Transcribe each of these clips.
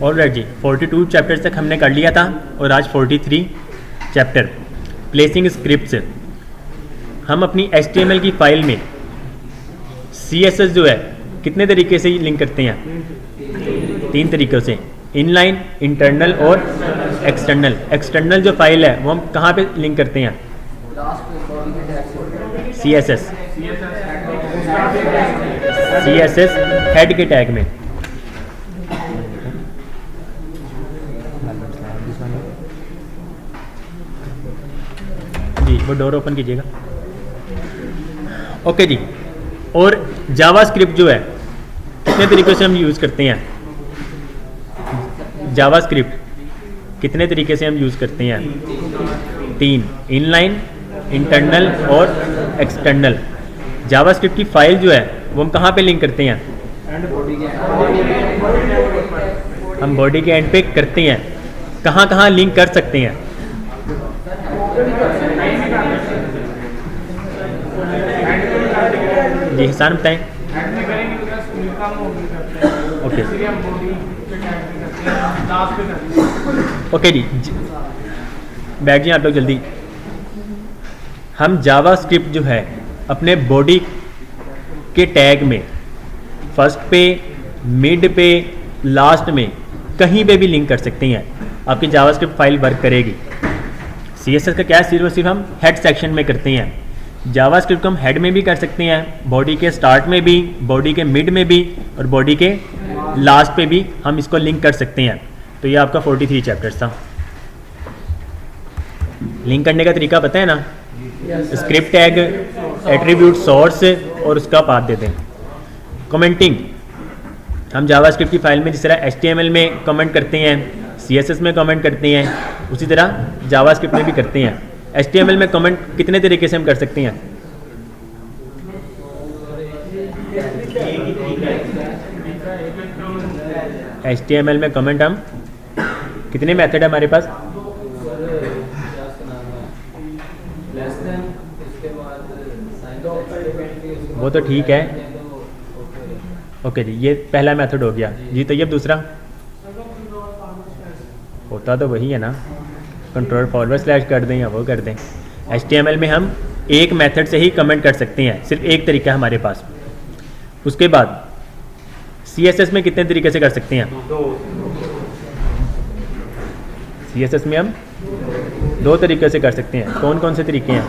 Alright जी, 42 chapter तक हमने कर लिया था और आज 43 चैप्टर प्लेसिंग स्क्रिप्ट्स। हम अपनी HTML की फाइल में CSS जो है कितने तरीके से लिंक करते हैं? 3 तरीक़ों से, इनलाइन, इंटरनल और एक्सटर्नल। एक्सटर्नल जो फाइल है वो हम कहाँ पे लिंक करते हैं? CSS हेड के टैग में। जी वो डोर ओपन कीजिएगा। ओके जी, और जावास्क्रिप्ट जो है कितने तरीक़ों से हम यूज़ करते हैं? जावास्क्रिप्ट कितने तरीके से हम यूज़ करते हैं? 3, इनलाइन, इंटरनल और एक्सटर्नल। जावास्क्रिप्ट की फाइल जो है वो हम कहाँ पे लिंक करते हैं? हम बॉडी के एंड पे करते हैं। कहाँ कहाँ लिंक कर सकते हैं? जी हसान बताएं। ओके ओके जी, बैठ जाइए आप लोग जल्दी। हम जावास्क्रिप्ट जो है अपने बॉडी के टैग में फर्स्ट पे, मिड पे, लास्ट में कहीं पे भी लिंक कर सकते हैं। आपकी जावास्क्रिप्ट फाइल वर्क करेगी। CSS का क्या सिर्फ हम हेड सेक्शन में करते हैं। जावास्क्रिप्ट को हम हेड में भी कर सकते हैं, बॉडी के स्टार्ट में भी, बॉडी के मिड में भी और बॉडी के लास्ट पे भी हम इसको लिंक कर सकते हैं। तो ये आपका 43 चैप्टर्स था। लिंक करने का तरीका पता है ना? स्क्रिप्ट टैग, एट्रीब्यूट, सोर्स और उसका पाथ देते हैं। कमेंटिंग, हम जावास्क्रिप्ट की फाइल में जिस तरह HTML में कमेंट करते हैं, CSS में कमेंट करते हैं, उसी तरह जावास्क्रिप्ट में भी करते हैं। HTML में कमेंट कितने तरीके से हम कर सकते हैं? HTML में कमेंट हम कितने मेथड है हमारे पास? वो तो ठीक है। ओके जी, ये पहला मेथड हो गया जी। तो ये दूसरा होता तो वही है ना, कंट्रोल फॉरवर्ड स्लैश कर दें या वो कर दें। HTML में हम एक मेथड से ही कमेंट कर सकते हैं, सिर्फ एक तरीका है हमारे पास। उसके बाद CSS में कितने तरीके से कर सकते हैं? CSS में हम 2 तरीके से कर सकते हैं। कौन कौन से तरीके हैं?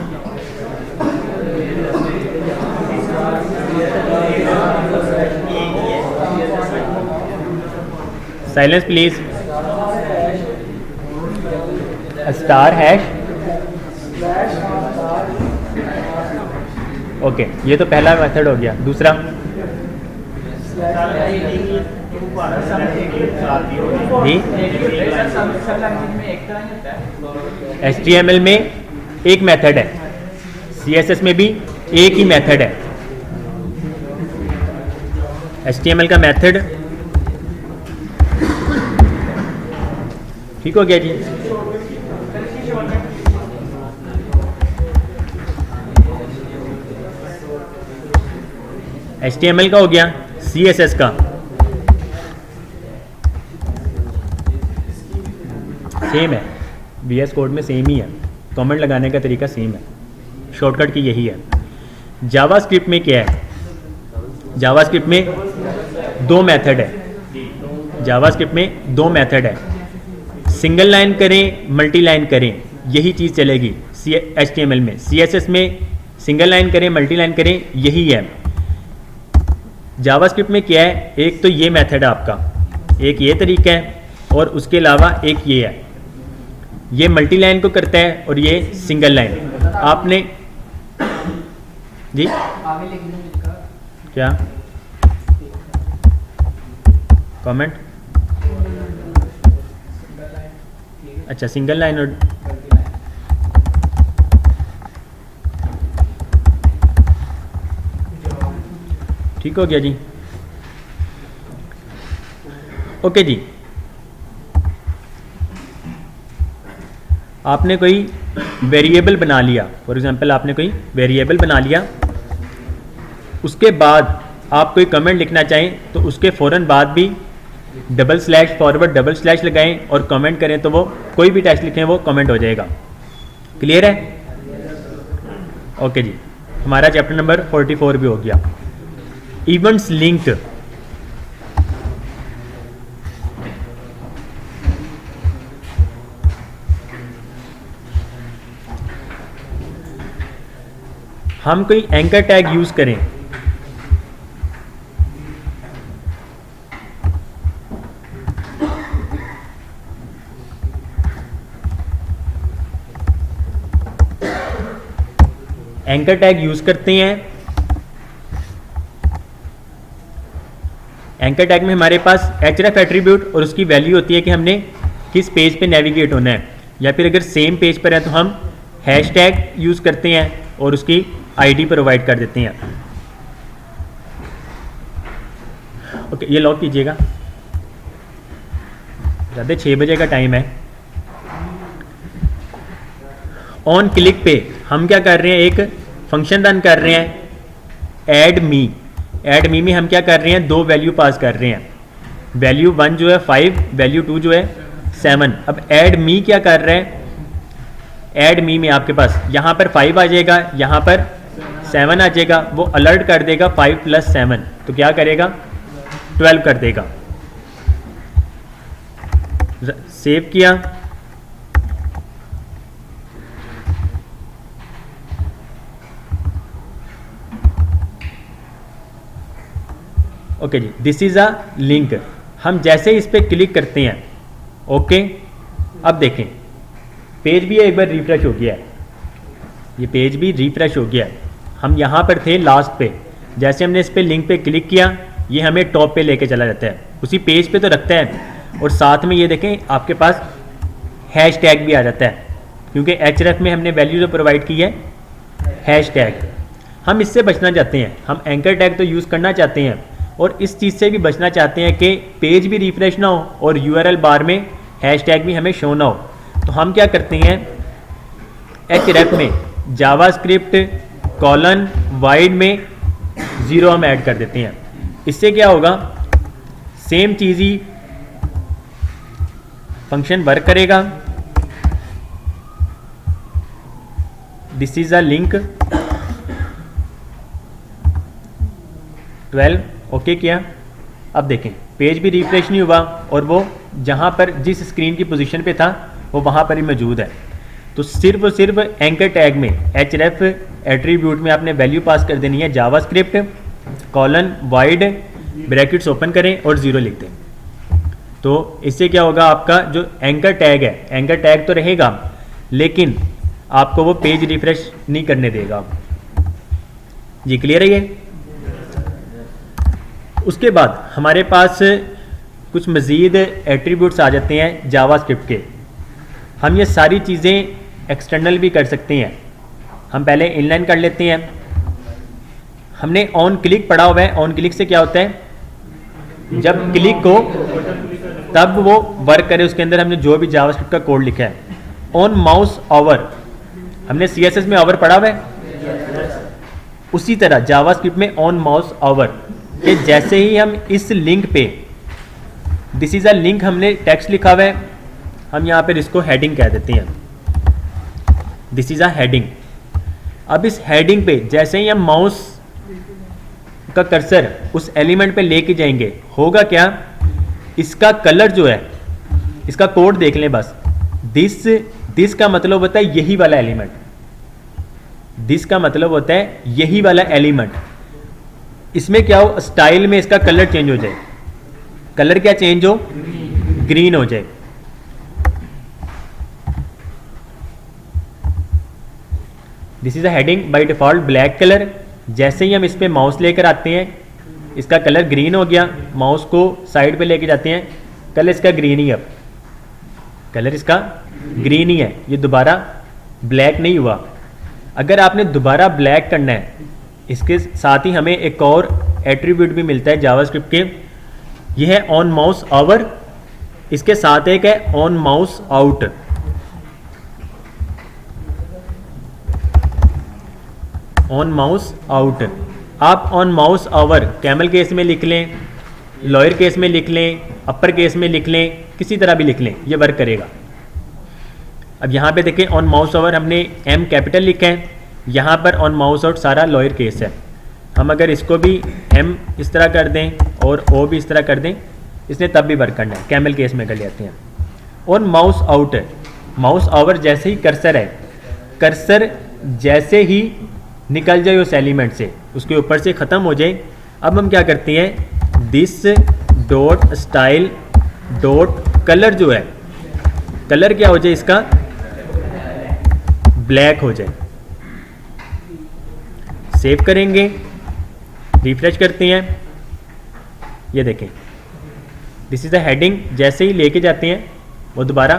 Silence please. Star hash. Okay, ये तो पहला मेथड हो गया। दूसरा जी, HTML में एक मेथड है, CSS में भी एक ही मेथड है। HTML का मेथड ठीक हो गया जी। HTML का हो गया। CSS का सेम है, VS कोड में सेम ही है, कमेंट लगाने का तरीका सेम है, शॉर्टकट की यही है। जावास्क्रिप्ट में क्या है? जावास्क्रिप्ट में 2 मेथड है। जावास्क्रिप्ट में 2 मेथड है, सिंगल लाइन करें, मल्टी लाइन करें, यही चीज़ चलेगी HTML में। CSS में सिंगल लाइन करें, मल्टी लाइन करें, यही है। जावास्क्रिप्ट में क्या है? एक तो ये मेथड है आपका, एक ये तरीका है और उसके अलावा एक ये है। ये मल्टी लाइन को करता है और ये सिंगल लाइन। आपने जी क्या कमेंट? अच्छा, सिंगल लाइन और ठीक हो गया जी। ओके जी, आपने कोई वेरिएबल बना लिया, फॉर एग्जांपल आपने कोई वेरिएबल बना लिया, उसके बाद आप कोई कमेंट लिखना चाहें तो उसके फ़ौरन बाद भी double slash forward double slash लगाएं और कमेंट करें तो वो कोई भी टेक्स्ट लिखें वो कमेंट हो जाएगा। क्लियर है? ओके जी, हमारा चैप्टर नंबर 44 भी हो गया। इवेंट्स लिंक, हम कोई एंकर टैग यूज करें, एंकर टैग यूज करते हैं। एंकर टैग में हमारे पास href एट्रीब्यूट और उसकी वैल्यू होती है कि हमने किस पेज पे नेविगेट होना है, या फिर अगर सेम पेज पर है तो हम हैश टैग यूज करते हैं और उसकी आईडी प्रोवाइड कर देते हैं। ओके, ये लॉक कीजिएगा, ज़्यादा 6 बजे का टाइम है। ऑन क्लिक पे हम क्या कर रहे हैं, एक फंक्शन रन कर रहे हैं ऐड मी। ऐड मी में हम क्या कर रहे हैं, 2 वैल्यू पास कर रहे हैं। वैल्यू 1 जो है 5, वैल्यू 2 जो है 7। अब ऐड मी क्या कर रहे हैं, ऐड मी में आपके पास यहाँ पर 5 आ जाएगा, यहाँ पर 7 आ जाएगा। वो अलर्ट कर देगा 5 + 7, तो क्या करेगा 12 कर देगा। सेव किया, ओके जी, दिस इज अ लिंक। हम जैसे इस पर क्लिक करते हैं, ओके, अब देखें पेज भी एक बार रिफ्रेश हो गया है, ये पेज भी रिफ्रेश हो गया है। हम यहाँ पर थे लास्ट पे, जैसे हमने इस पे लिंक पे क्लिक किया ये हमें टॉप पे लेके चला जाता है, उसी पेज पे तो रखता है। और साथ में ये देखें आपके पास हैश टैग भी आ जाता है, क्योंकि href में हमने वैल्यू जो प्रोवाइड की है हैश टैग। हम इससे बचना चाहते हैं, हम एंकर टैग तो यूज़ करना चाहते हैं और इस चीज़ से भी बचना चाहते हैं कि पेज भी रिफ्रेश ना हो और URL बार में हैश टैग भी हमें शो ना हो। तो हम क्या करते हैं, href में जावास्क्रिप्ट कॉलन वाइड में 0 हम ऐड कर देते हैं। इससे क्या होगा, सेम चीज़ ही फंक्शन वर्क करेगा। This is a link 12, okay किया। अब देखें पेज भी रिफ्रेश नहीं हुआ और वो जहाँ पर जिस स्क्रीन की पोजीशन पे था वो वहाँ पर ही मौजूद है। तो सिर्फ और सिर्फ एंकर टैग में href एट्रीब्यूट में आपने वैल्यू पास कर देनी है JavaScript colon wide brackets open करें और 0 लिख दें। तो इससे क्या होगा, आपका जो एंकर टैग है, एंकर टैग तो रहेगा लेकिन आपको वो पेज रिफ्रेश नहीं करने देगा। जी क्लियर है ये? उसके बाद हमारे पास कुछ मज़ीद एट्रीब्यूट्स आ जाते हैं जावास्क्रिप्ट के। हम ये सारी चीज़ें एक्सटर्नल भी कर सकते हैं। हम पहले इनलाइन कर लेते हैं। हमने ऑन क्लिक पढ़ा हुआ है। ऑन क्लिक से क्या होता है, जब क्लिक हो तब वो वर्क करे, उसके अंदर हमने जो भी जावास्क्रिप्ट का कोड लिखा है। ऑन माउस ओवर, हमने CSS में ओवर पढ़ा हुआ है, उसी तरह जावास्क्रिप्ट में ऑन माउस ओवर कि जैसे ही हम इस लिंक पे, दिस इज अ लिंक, हमने टेक्स्ट लिखा हुआ है, हम यहाँ पर इसको हेडिंग कह देते हैं। This is a heading. अब इस हेडिंग पे जैसे ही हम माउस का कर्सर उस एलिमेंट पे लेके जाएंगे, होगा क्या, इसका कलर जो है, इसका कोड देख लें बस। दिस का मतलब होता है यही वाला एलिमेंट, दिस का मतलब होता है यही वाला एलिमेंट। इसमें क्या हो, स्टाइल में इसका कलर चेंज हो जाए। कलर क्या चेंज हो, ग्रीन हो जाए। This is a heading by default black colour. जैसे ही हम इस पे माउस लेकर आते हैं, इसका कलर ग्रीन हो गया। माउस को साइड पे लेके जाते हैं, कलर इसका ग्रीन ही है। अब कलर इसका ग्रीन ही है, ये दोबारा ब्लैक नहीं हुआ। अगर आपने दोबारा ब्लैक करना है, इसके साथ ही हमें एक और एट्रीब्यूट भी मिलता है जावास्क्रिप्ट के, यह है ऑन माउस ओवर। इसके साथ एक है on mouse out. On mouse out, आप on mouse over camel case में लिख लें लोअर केस में लिख लें, अपर केस में लिख लें, किसी तरह भी लिख लें, ये वर्क करेगा। अब यहाँ पे देखें ऑन माउस ओवर हमने एम कैपिटल लिखा है, यहाँ पर ऑन माउस आउट सारा लोअर केस है। हम अगर इसको भी एम इस तरह कर दें और ओ भी इस तरह कर दें, इसने तब भी वर्क करना है। कैमल केस में कर लेते हैं। और माउस आउट है, माउस ओवर जैसे ही कर्सर है, कर्सर जैसे ही निकल जाए उस एलिमेंट से, उसके ऊपर से ख़त्म हो जाए, अब हम क्या करते हैं, this dot style dot colour जो है, कलर क्या हो जाए इसका, ब्लैक हो जाए। सेव करेंगे, रिफ्रेश करते हैं, ये देखें दिस इज़ द हेडिंग, जैसे ही लेके जाते हैं वो दोबारा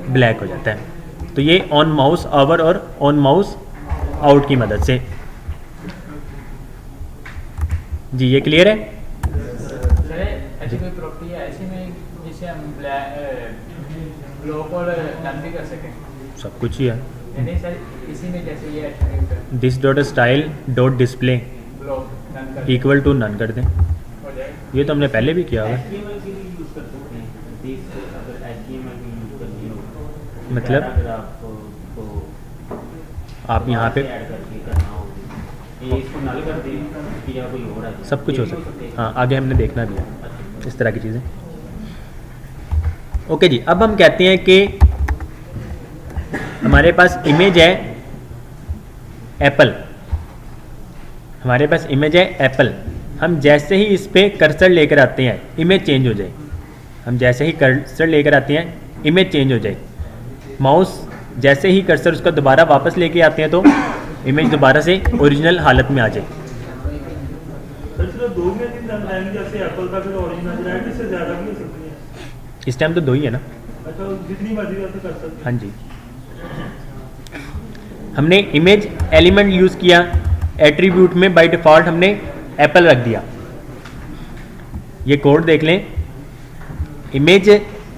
ब्लैक हो जाता है। तो ये ऑन माउस ओवर और ऑन माउस आउट की मदद से। जी ये क्लियर है? ऐसी कोई प्रॉपर्टी है ऐसी में जिसे हम ब्लॉक और नन भी कर सकें? सब कुछ ही है। नहीं सर, इसी में जैसे ये एट्रीब्यूट है, this dot style dot display block none कर इक्वल टू नन कर दें। हो जाएगा। ये तो हमने पहले भी किया हुआ है। HTML के लिए यूज़ कर सकते हैं। दिस अगर HTML की यूज़ करनी हो, मतलब? पैराग्राफ को आप यहाँ पे ऐड करके करना हो, ये इसको नल कर दें, इसकी जगह कोई और है, सब कुछ हो ये भी सकता है। है। हाँ आगे हमने देखना भी है इस तरह की चीज़ें। ओके जी, अब हम कहते हैं कि हमारे पास इमेज है एप्पल, हमारे पास इमेज है एप्पल। हम जैसे ही इस पे कर्सर लेकर आते हैं इमेज चेंज हो जाए, हम जैसे ही कर्सर लेकर आते हैं इमेज चेंज हो जाए। माउस जैसे ही कर्सर उसका दोबारा वापस लेके आते हैं तो इमेज दोबारा से ओरिजिनल हालत में आ जाए। सर 2 में 3 रन लाएंगे, जैसे एप्पल का फिर ओरिजिनल वैरायटी से ज़्यादा भी हो सकती है। इस टाइम तो 2 ही है ना। अच्छा, जितनी मर्जी वैसे कर सकते हैं। हाँ जी, हमने इमेज एलिमेंट यूज़ किया, एट्रीब्यूट में बाय डिफ़ॉल्ट हमने एप्पल रख दिया। ये कोड देख लें, इमेज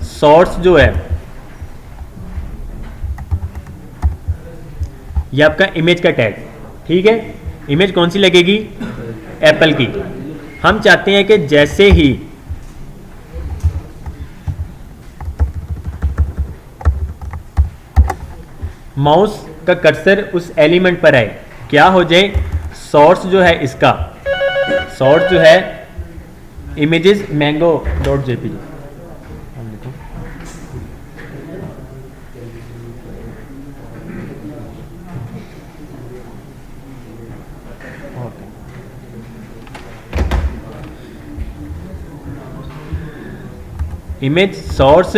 सोर्स जो है ये आपका इमेज का टैग, ठीक है। इमेज कौन सी लगेगी, एप्पल की। हम चाहते हैं कि जैसे ही माउस का कर्सर उस एलिमेंट पर आए, क्या हो जाए, सोर्स जो है इसका, सोर्स जो है images mango dot JPG, image source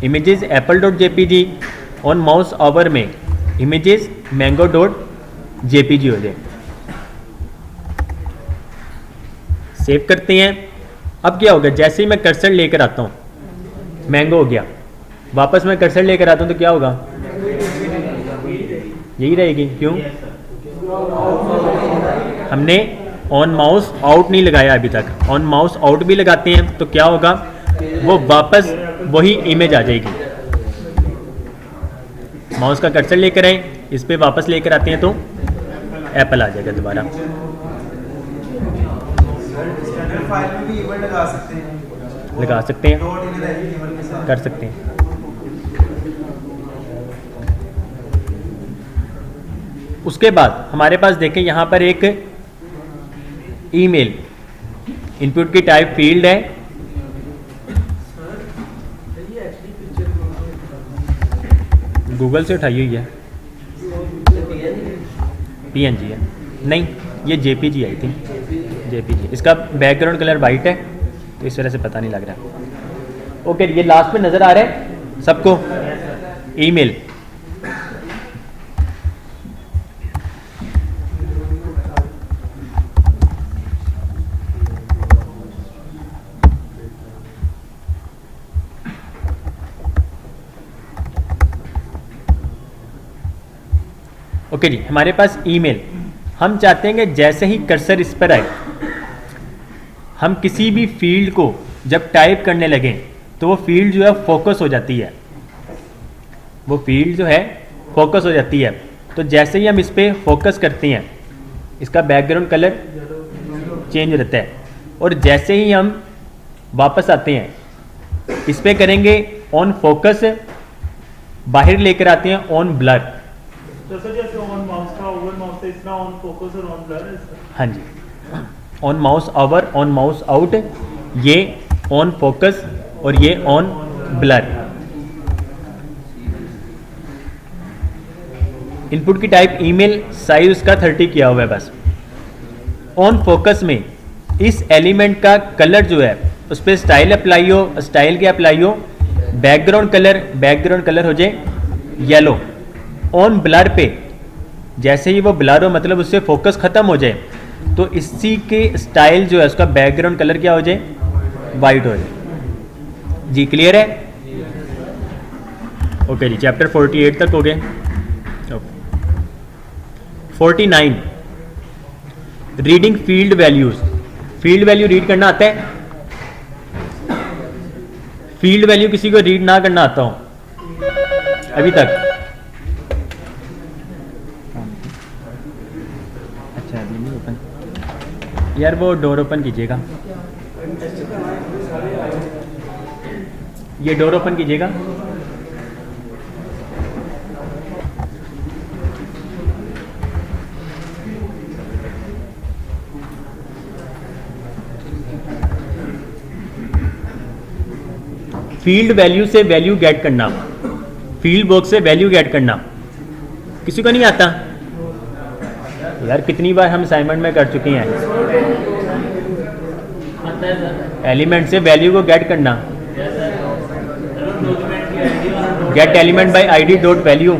images Apple dot JPG, on mouse over में इमेजेस मैंगो डॉट जेपीजी हो जाए। सेव करते हैं। अब क्या होगा, जैसे ही मैं कर्सर लेकर आता हूँ मैंगो हो गया, वापस मैं कर्सर लेकर आता हूँ तो क्या होगा, यही रहेगी। क्यों, हमने ऑन माउस आउट नहीं लगाया अभी तक। ऑन माउस आउट भी लगाते हैं तो क्या होगा, वो वापस वही इमेज आ जाएगी। माउस का कर्सर लेकर आए, इस पे वापस लेकर आते हैं तो एप्पल आ जाएगा दोबारा। स्टैंडर्ड फाइल में भी इवेंट लगा सकते हैं, लगा सकते हैं, डॉट इन एचटीएमएल के साथ कर सकते हैं। उसके बाद हमारे पास देखें यहाँ पर एक ईमेल इनपुट की टाइप फील्ड है। गूगल से उठाई हुई है, पीएनजी है, नहीं ये जेपीजी आई थी, जेपीजी। इसका बैकग्राउंड कलर वाइट है तो इस वजह से पता नहीं लग रहा। ओके, ये लास्ट में नज़र आ रहा है सबको, ईमेल। ओके जी, हमारे पास ईमेल। हम चाहते हैं कि जैसे ही कर्सर इस पर आए, हम किसी भी फील्ड को जब टाइप करने लगें तो वो फील्ड जो है फोकस हो जाती है, वो फील्ड जो है फोकस हो जाती है। तो जैसे ही हम इस पर फोकस करते हैं इसका बैकग्राउंड कलर चेंज रहता है, और जैसे ही हम वापस आते हैं, इस पे करेंगे ऑन फोकस, बाहर लेकर आते हैं ऑन ब्लर। तो सर जैसे ऑन माउस का ओवर माउस है, इसका ऑन फोकस और ऑन ब्लर है इसका। हाँ जी, on mouse over, on mouse out, ये ऑन फोकस और ये ऑन ब्लर। इनपुट की टाइप ईमेल, साइज उसका 30 किया हुआ है बस। ऑन फोकस में इस एलिमेंट का कलर जो है उस पर स्टाइल अप्लाई हो, स्टाइल के अप्लाई हो, बैकग्राउंड कलर हो जाए येलो। ऑन ब्लर पे जैसे ही वो ब्लर हो, मतलब उससे फोकस खत्म हो जाए, तो इसी के स्टाइल जो है उसका बैकग्राउंड कलर क्या हो जाए, वाइट हो जाए। जी क्लियर है? ओके जी, चैप्टर 48 तक हो गए। 49 reading field values. Field value read करना आता है? फील्ड वैल्यू किसी को रीड ना करना आता हो अभी तक? अच्छा अभी नहीं ओपन यार, वो डोर ओपन कीजिएगा, ये डोर ओपन कीजिएगा। फील्ड वैल्यू से वैल्यू गेट करना, फील्ड बॉक्स से वैल्यू गेट करना किसी को नहीं आता? यार कितनी बार हम असाइनमेंट में कर चुके हैं। एलिमेंट से वैल्यू को गेट करना, gate element by ID dot value.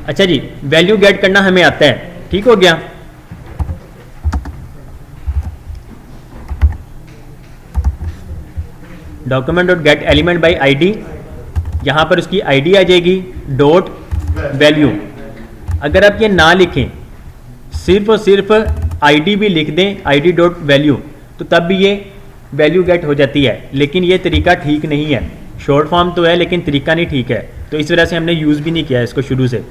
अच्छा जी, वैल्यू गेट करना हमें आता है, ठीक हो गया। Document dot get element by ID, यहां पर उसकी आईडी आ जाएगी, डॉट वैल्यू। अगर आप ये ना लिखें, सिर्फ और सिर्फ आईडी भी लिख दें, आईडी डॉट वैल्यू, तो तब भी ये वैल्यू गेट हो जाती है। लेकिन ये तरीका ठीक नहीं है, शॉर्ट फॉर्म तो है लेकिन तरीका नहीं ठीक है, तो इस वजह से हमने यूज़ भी नहीं किया इसको शुरू से।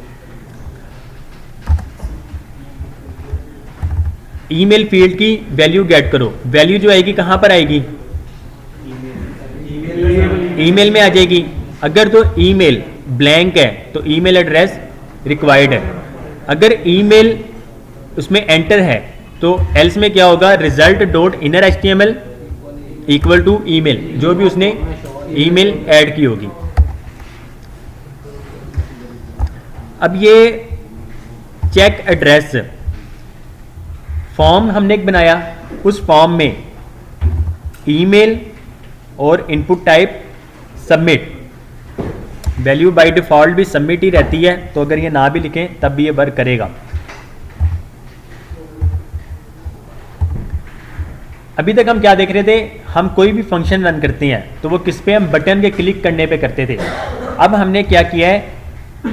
ईमेल फील्ड की वैल्यू गेट करो, वैल्यू जो आएगी कहां पर आएगी? ईमेल में आ जाएगी। अगर तो ईमेल ब्लैंक है तो ईमेल एड्रेस रिक्वायर्ड है। अगर ईमेल उसमें एंटर है तो एल्स में क्या होगा, result dot inner HTML equal to email, जो भी उसने ईमेल ऐड की होगी। अब ये चेक एड्रेस फॉर्म हमने एक बनाया, उस फॉर्म में ईमेल और input type submit, value by default भी सबमिट ही रहती है, तो अगर ये ना भी लिखें तब भी ये वर्क करेगा। अभी तक हम क्या देख रहे थे, हम कोई भी फंक्शन रन करते हैं तो वो किस पे, हम बटन के क्लिक करने पे करते थे। अब हमने क्या किया है,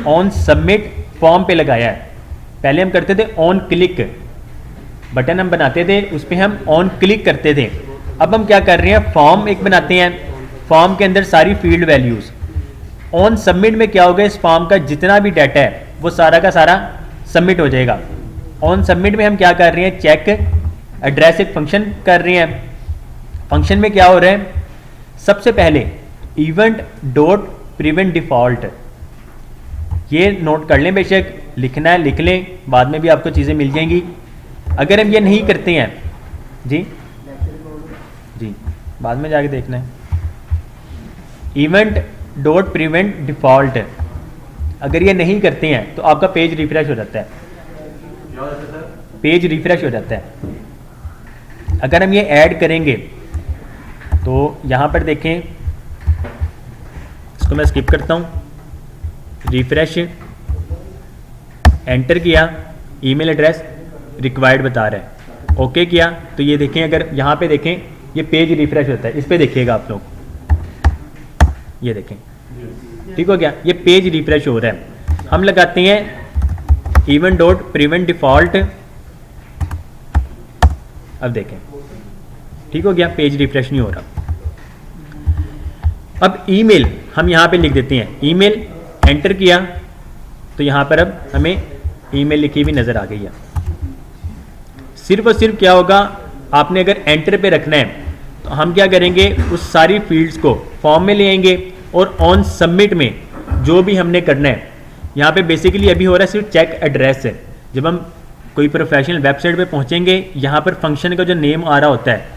ऑन सबमिट फॉर्म पे लगाया है। पहले हम करते थे ऑन क्लिक, बटन हम बनाते थे उस पर हम ऑन क्लिक करते थे। अब हम क्या कर रहे हैं, फॉर्म एक बनाते हैं, फॉर्म के अंदर सारी फील्ड वैल्यूज। ऑन सबमिट में क्या होगा, इस फॉर्म का जितना भी डाटा है वो सारा का सारा सबमिट हो जाएगा। ऑन सबमिट में हम क्या कर रहे हैं, चेक एड्रेस एक फंक्शन कर रहे हैं। फंक्शन में क्या हो रहा है, सबसे पहले इवेंट डॉट प्रिवेंट डिफॉल्ट, ये नोट कर लें, बेशक लिखना है लिख लें, बाद में भी आपको चीज़ें मिल जाएंगी। अगर हम ये नहीं करते हैं जी जी बाद में जाके देखना है, इवेंट डॉट प्रिवेंट डिफॉल्ट, अगर ये नहीं करते हैं तो आपका पेज रिफ्रेश हो जाता है, पेज रिफ्रेश हो जाता है। अगर हम ये ऐड करेंगे तो यहाँ पर देखें, इसको मैं स्किप करता हूँ, रिफ्रेश, एंटर किया, ईमेल एड्रेस रिक्वायर्ड बता रहा है, ओके किया तो ये देखें, अगर यहाँ पे देखें ये पेज रिफ्रेश होता है, इस पे देखिएगा आप लोग, ये देखें, ठीक हो गया, ये पेज रिफ्रेश हो रहा है। हम लगाते हैं इवेंट डॉट प्रिवेंट डिफॉल्ट, अब देखें ठीक हो गया, पेज रिफ्रेश नहीं हो रहा। अब ईमेल हम यहाँ पे लिख देते हैं, ईमेल एंटर किया तो यहाँ पर अब हमें ईमेल लिखी हुई नज़र आ गई है। सिर्फ और सिर्फ क्या होगा, आपने अगर एंटर पे रखना है तो हम क्या करेंगे, उस सारी फील्ड्स को फॉर्म में ले आएंगे और ऑन सबमिट में जो भी हमने करना है, यहाँ पे बेसिकली अभी हो रहा है सिर्फ चेक एड्रेस है। जब हम कोई प्रोफेशनल वेबसाइट पे पहुँचेंगे, यहाँ पर फंक्शन का जो नेम आ रहा होता है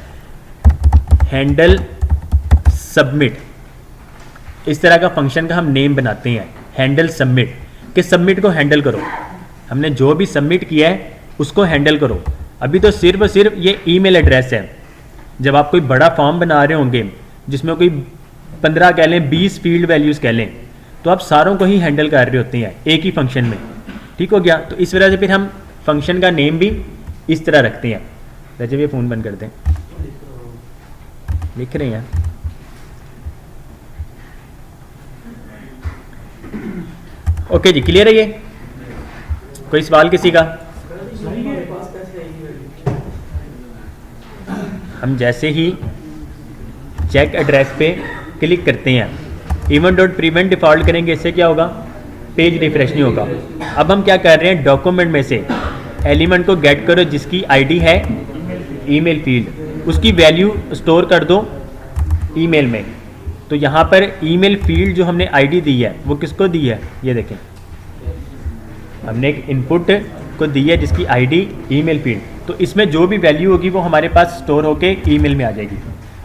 हैंडल सबमिट, इस तरह का फंक्शन का हम नेम बनाते हैं हैंडल सबमिट, कि सबमिट को हैंडल करो, हमने जो भी सबमिट किया है उसको हैंडल करो। अभी तो सिर्फ और सिर्फ ये ईमेल एड्रेस है। जब आप कोई बड़ा फॉर्म बना रहे होंगे जिसमें कोई 15 कह लें, 20 फील्ड वैल्यूज़ कह लें, तो आप सारों को ही हैंडल कर रहे होते हैं एक ही फंक्शन में। ठीक हो गया। तो इस वजह से फिर हम फंक्शन का नेम भी इस तरह रखते हैं। रजब ये फ़ोन बंद कर दें, लिख रहे हैं। ओके जी, क्लियर है ये? कोई सवाल किसी का? हम जैसे ही चेक एड्रेस पे क्लिक करते हैं, इवन डॉट प्रीवेंट डिफ़ॉल्ट करेंगे, इससे क्या होगा, पेज रिफ्रेश नहीं होगा। अब हम क्या कर रहे हैं, डॉक्यूमेंट में से एलिमेंट को गेट करो जिसकी आईडी है ईमेल फील्ड, उसकी वैल्यू स्टोर कर दो ईमेल में। तो यहाँ पर ईमेल फील्ड जो हमने आईडी दी है वो किसको दी है, ये देखें, हमने एक इनपुट को दी है जिसकी आईडी ईमेल फील्ड। तो इसमें जो भी वैल्यू होगी वो हमारे पास स्टोर होके ईमेल में आ जाएगी।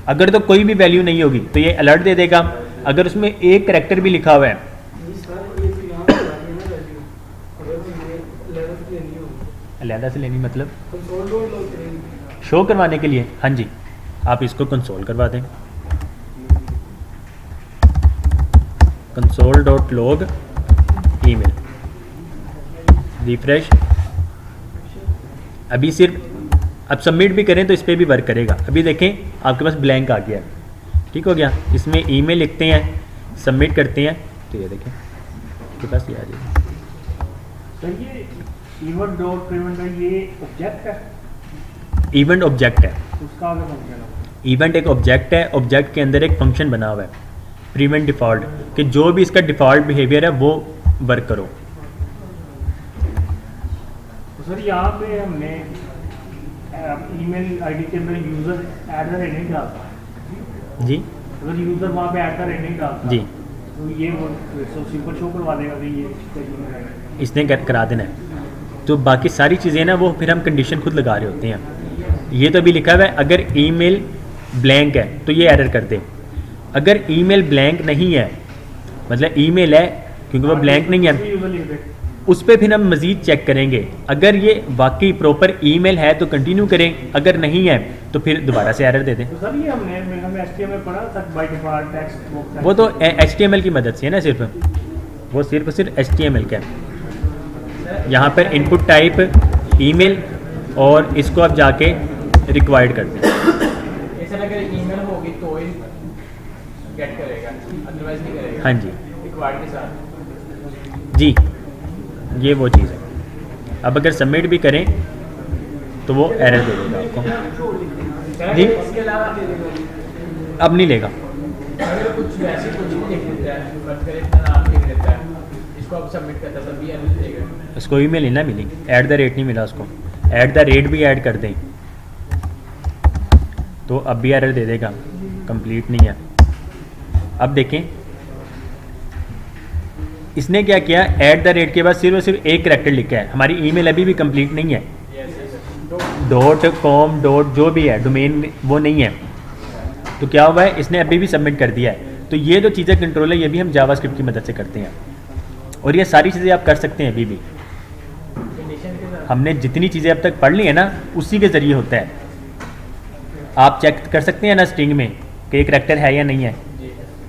अगर तो कोई भी वैल्यू नहीं होगी तो ये अलर्ट दे देगा। अगर उसमें एक करैक्टर भी लिखा हुआ है, अलहदा से लेनी मतलब शो करवाने के लिए, हाँ जी, आप इसको कंसोल करवा दें, console.log ईमेल, रिफ्रेश। अभी सिर्फ अब सबमिट भी करें तो इस पर भी वर्क करेगा। अभी देखें आपके पास ब्लैंक आ गया है, ठीक हो गया। इसमें ईमेल लिखते हैं, सबमिट करते हैं, तो ये देखें आपके पास ये आ जाएगा। तो ये इवेंट डॉट प्रीवेंट का ये ऑब्जेक्ट है, इवेंट ऑब्जेक्ट है, उसका आगे फंक्शन है। इवेंट एक ऑब्जेक्ट है, ऑब्जेक्ट के अंदर एक फंक्शन बना हुआ है प्रीवेंट डिफ़ॉल्ट, कि जो भी इसका डिफ़ॉल्ट बिहेवियर है वो वर्क करो। तो सर यहाँ पे हमने ईमेल आईडी के अंदर यूज़र ऐड द रेट नहीं डालता जी, अगर यूज़र वहाँ पे ऐड द रेट नहीं डालता जी, तो ये वो सिंपल शो करवा देगा कि ये इसने करा देना है। तो बाकी सारी चीज़ें ना वो फिर हम कंडीशन खुद लगा रहे होते हैं। ये तो अभी लिखा हुआ है अगर ईमेल ब्लैंक है तो ये एरर कर दे। अगर ईमेल ब्लैंक नहीं है, मतलब ईमेल है क्योंकि वो ब्लैंक नहीं है, यूज़र लिख दे। उस पर फिर हम मज़ीद चेक करेंगे। अगर ये वाकई प्रॉपर ईमेल है तो कंटिन्यू करें, अगर नहीं है तो फिर दोबारा से एरर दे दें। तो सर ये हमने HTML पढ़ा था बाय डिफ़ॉल्ट टेक्स्ट बॉक्स, वो तो HTML की मदद से है ना, सिर्फ वो सिर्फ HTML का है। यहाँ पर इनपुट टाइप ईमेल और इसको आप जाके रिक्वायर्ड कर दें। ऐसा अगर ईमेल होगी तो ही गेट करेगा, अदरवाइज नहीं करेगा। हाँ जी, रिक्वायर्ड के साथ। जी, ये वो चीज़ है। अब अगर सबमिट भी करें तो वो एरर दे देगा आपको। जी, इसके अलावा अब नहीं लेगा। अगर कुछ वैसे कुछ लिख देता है, बट करे इतना नाम लिख देता है, इसको अब सबमिट करता है तब भी एरर देगा। उसको ईमेल नहीं ना मिली, @ नहीं मिला उसको, @ भी ऐड कर दें तो अब भी एरर दे देगा, कंप्लीट नहीं है। अब देखें इसने क्या किया, @ के बाद सिर्फ और सिर्फ एक करैक्टर लिखा है, हमारी ईमेल अभी भी कंप्लीट नहीं है। .com जो भी है डोमेन वो नहीं है, तो क्या हुआ है, इसने अभी भी सबमिट कर दिया है। तो ये जो चीज़ें कंट्रोल है ये भी हम जावास्क्रिप्ट की मदद से करते हैं, और ये सारी चीज़ें आप कर सकते हैं अभी भी। हमने जितनी चीज़ें अब तक पढ़ ली है ना उसी के ज़रिए होता है। आप चेक कर सकते हैं ना स्ट्रिंग में कि एक करैक्टर है या नहीं है,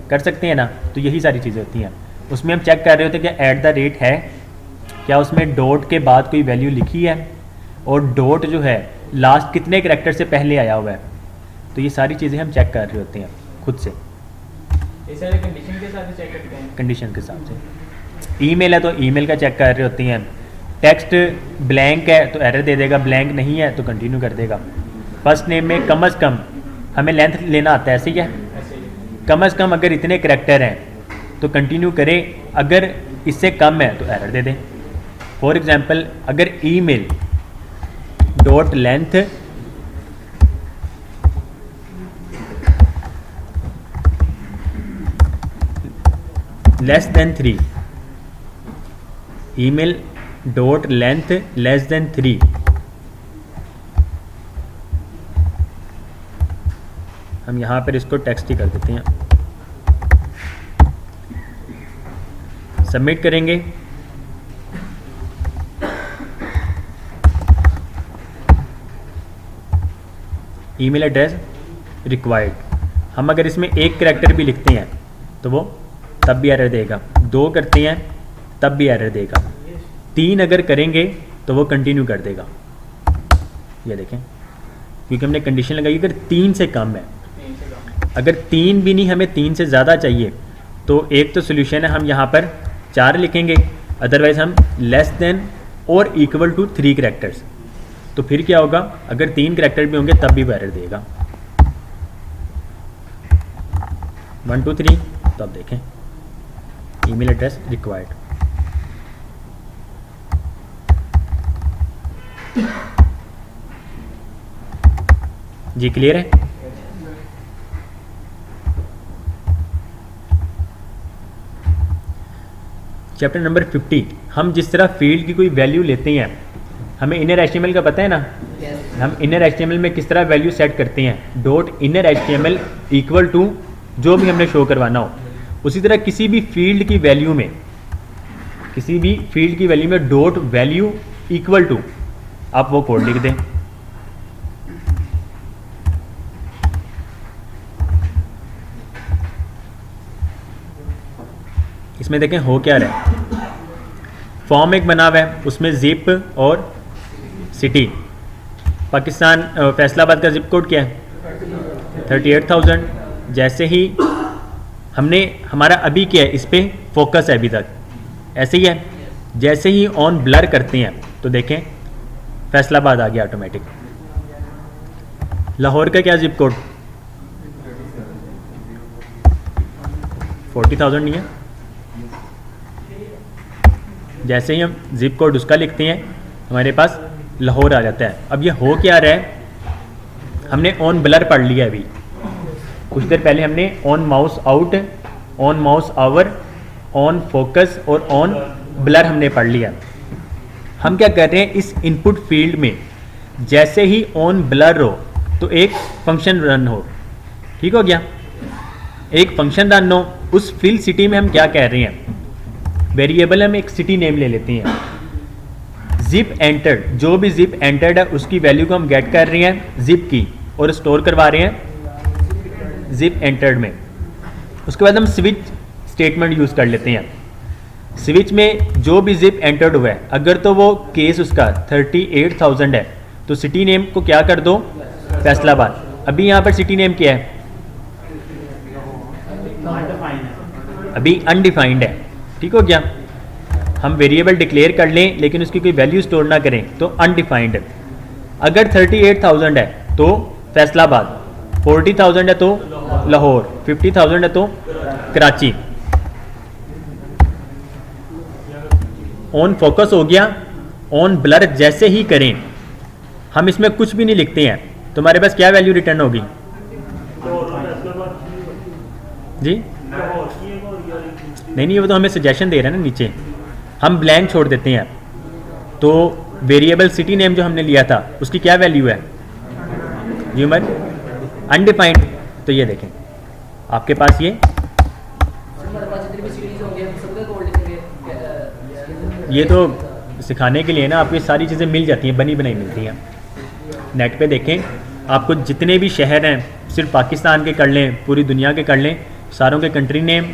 कर सकते हैं ना, तो यही सारी चीज़ें होती हैं। उसमें हम चेक कर रहे होते हैं कि @ है, क्या उसमें डॉट के बाद कोई वैल्यू लिखी है, और डॉट जो है लास्ट कितने करैक्टर से पहले आया हुआ है। तो ये सारी चीज़ें हम चेक कर रहे होते हैं खुद से, ये सारे कंडीशन के साथ चेक करते हैं। कंडीशन के हिसाब से। ईमेल है तो ईमेल का चेक कर रहे होते हैं, टेक्स्ट ब्लैंक है तो एरर दे देगा, ब्लैंक नहीं है तो कंटिन्यू कर देगा। फर्स्ट नेम में कम से कम हमें लेंथ लेना आता है, ऐसे ही है, ऐसे ही कम से कम अगर इतने करैक्टर हैं तो कंटिन्यू करें, अगर इससे कम है तो एरर दे दें। फॉर एग्जांपल अगर email dot length less than 3, email dot length less than 3, हम यहाँ पर इसको टेक्स्ट ही कर देते हैं, सबमिट करेंगे। ईमेल एड्रेस रिक्वायर्ड, हम अगर इसमें एक करैक्टर भी लिखते हैं तो वो तब भी एरर देगा, 2 करते हैं तब भी एरर देगा, 3 अगर करेंगे तो वो कंटिन्यू कर देगा। ये देखें, क्योंकि हमने कंडीशन लगाई अगर 3 से कम है, अगर 3 भी नहीं, हमें 3 से ज़्यादा चाहिए, तो एक तो सोल्यूशन है हम यहाँ पर 4 लिखेंगे, अदरवाइज हम लेस देन और इक्वल टू 3 करैक्टर्स। तो फिर क्या होगा, अगर 3 करैक्टर भी होंगे तब भी वो एरर देगा। 1 2 3, तो अब देखें ईमेल एड्रेस रिक्वायर्ड। जी क्लियर है? चैप्टर नंबर 50, हम जिस तरह फील्ड की कोई वैल्यू लेते हैं, हमें इनर एचटीएमएल का पता है ना, हम इनर एचटीएमएल में किस तरह वैल्यू सेट करते हैं, dot inner HTML equal to जो भी हमने शो करवाना हो। उसी तरह किसी भी फील्ड की वैल्यू में, किसी भी फील्ड की वैल्यू में डॉट वैल्यू इक्वल टू आप वो कोड लिख दें। इसमें देखें हो क्या रहा है, फॉर्म एक बना हुआ है, उसमें जिप और सिटी, पाकिस्तान फैसलाबाद का जिप कोड क्या है 38,000। जैसे ही हमने हमारा अभी क्या है, इस पर फोकस है अभी तक, ऐसे ही है। जैसे ही ऑन ब्लर करते हैं तो देखें फैसलाबाद आ गया ऑटोमेटिक। लाहौर का क्या जिप कोड 40,000 नहीं है। जैसे ही हम जिप कोड उसका लिखते हैं हमारे पास लाहौर आ जाता है। अब ये हो क्या रहा है, हमने ऑन ब्लर पढ़ लिया अभी कुछ देर पहले, हमने on mouse out, on mouse over, on focus और ऑन ब्लर हमने पढ़ लिया। हम क्या कर रहे हैं, इस इनपुट फील्ड में जैसे ही ऑन ब्लर हो तो एक फंक्शन रन हो, ठीक हो गया, एक फंक्शन रन हो। उस फिल सिटी में हम क्या कह रहे हैं, वेरिएबल हम एक सिटी नेम ले लेते हैं, जिप एंटर्ड, जो भी जिप एंटर्ड है उसकी वैल्यू को हम गेट कर रहे हैं जिप की और स्टोर करवा रहे हैं जिप एंटर्ड में। उसके बाद हम स्विच स्टेटमेंट यूज़ कर लेते हैं। स्विच में जो भी जिप एंटर्ड हुआ है, अगर तो वो केस उसका 38,000 है तो सिटी नेम को क्या कर दो फैसलाबाद। अभी यहाँ पर सिटी नेम क्या है, अभी अनडिफाइंड है, ठीक हो गया। हम वेरिएबल डिक्लेयर कर लें लेकिन उसकी कोई वैल्यू स्टोर ना करें तो अनडिफाइंड। अगर 38,000 है तो फैसलाबाद, 40,000 है तो लाहौर, 50,000 है तो कराची। ऑन फोकस हो गया, ऑन ब्लर जैसे ही करें हम इसमें कुछ भी नहीं लिखते हैं तो हमारे पास क्या वैल्यू रिटर्न होगी जी? नहीं, वो तो हमें सजेशन दे रहे हैं ना नीचे, हम ब्लैंक छोड़ देते हैं। तो वेरिएबल सिटी नेम जो हमने लिया था उसकी क्या वैल्यू है जी उमर, अनडिफाइंड। तो ये देखें आपके पास ये तो सिखाने के लिए ना, आपको सारी चीज़ें मिल जाती हैं, बनी बनाई मिलती हैं। नेट पे देखें, आपको जितने भी शहर हैं, सिर्फ पाकिस्तान के कर लें, पूरी दुनिया के कर लें, सारों के कंट्री नेम,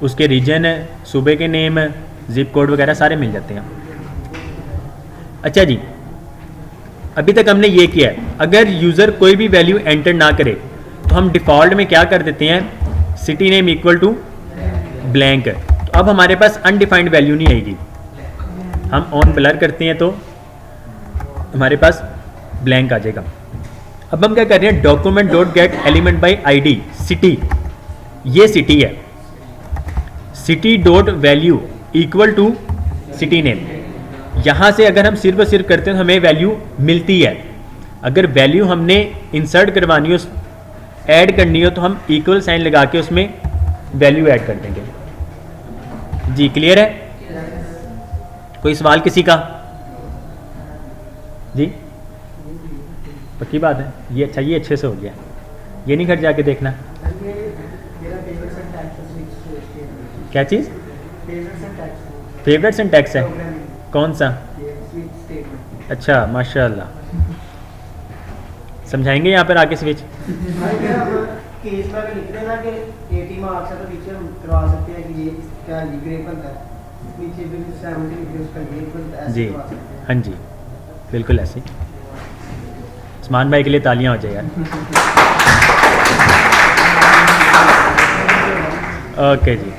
उसके रीजन, सूबे के नेम, जिप कोड वगैरह सारे मिल जाते हैं। अच्छा जी, अभी तक हमने ये किया है। अगर यूज़र कोई भी वैल्यू एंटर ना करे तो हम डिफ़ॉल्ट में क्या कर देते हैं, city name equal to blank. तो अब हमारे पास अनडिफाइंड वैल्यू नहीं आएगी। हम ऑन ब्लर करते हैं तो हमारे पास ब्लैंक आ जाएगा। अब हम क्या कर रहे हैं, document dot get element by ID city, ये सिटी है। City dot value equal to city name. यहाँ से अगर हम सिर्फ और सिर्फ करते हैं तो हमें वैल्यू मिलती है। अगर वैल्यू हमने इंसर्ट करवानी हो, ऐड करनी हो, तो हम इक्वल साइन लगा के उसमें वैल्यू ऐड कर देंगे। जी क्लियर है? कोई सवाल किसी का? जी पक्की बात है। ये अच्छा, ये अच्छे से हो गया, ये नहीं घर जाके देखना। क्या चीज़? फेवरेट सिंटैक्स है? कौन सा? अच्छा माशाल्लाह, समझाएंगे यहाँ पर आके स्विच। केस में अगर लिख रहे ना कि 80 मार्क्स है तो पीछे हम करवा सकते हैं कि ये क्या ग्रेड बनता है, नीचे भी 70 लिखे उसका ग्रेड बनता है, ऐसे जी करवा सकते हैं। हाँ जी बिल्कुल ऐसे। उस्मान भाई के लिए तालियां हो जाए यार। ओके जी,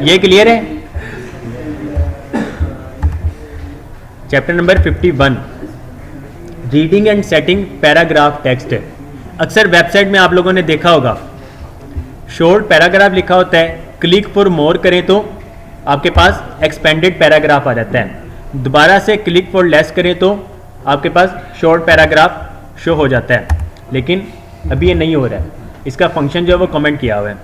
ये क्लियर है? Chapter number 51 reading and setting paragraph text. अक्सर वेबसाइट में आप लोगों ने देखा होगा शॉर्ट पैराग्राफ लिखा होता है, क्लिक फॉर मोर करें तो आपके पास एक्सपेंडेड पैराग्राफ आ जाता है। दोबारा से क्लिक फॉर लेस करें तो आपके पास शॉर्ट पैराग्राफ शो हो जाता है। लेकिन अभी ये नहीं हो रहा है, इसका फंक्शन जो है वो कमेंट किया हुआ है।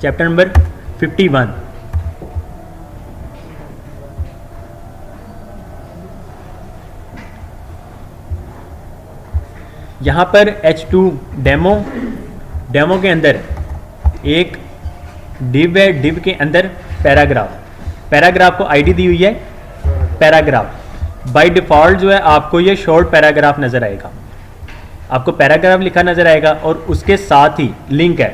चैप्टर नंबर 51 यहाँ पर H2 डेमो के अंदर एक डिव है, डिव के अंदर पैराग्राफ को आईडी दी हुई है पैराग्राफ। बाय डिफ़ॉल्ट जो है आपको ये शॉर्ट पैराग्राफ नज़र आएगा, आपको पैराग्राफ लिखा नज़र आएगा और उसके साथ ही लिंक है।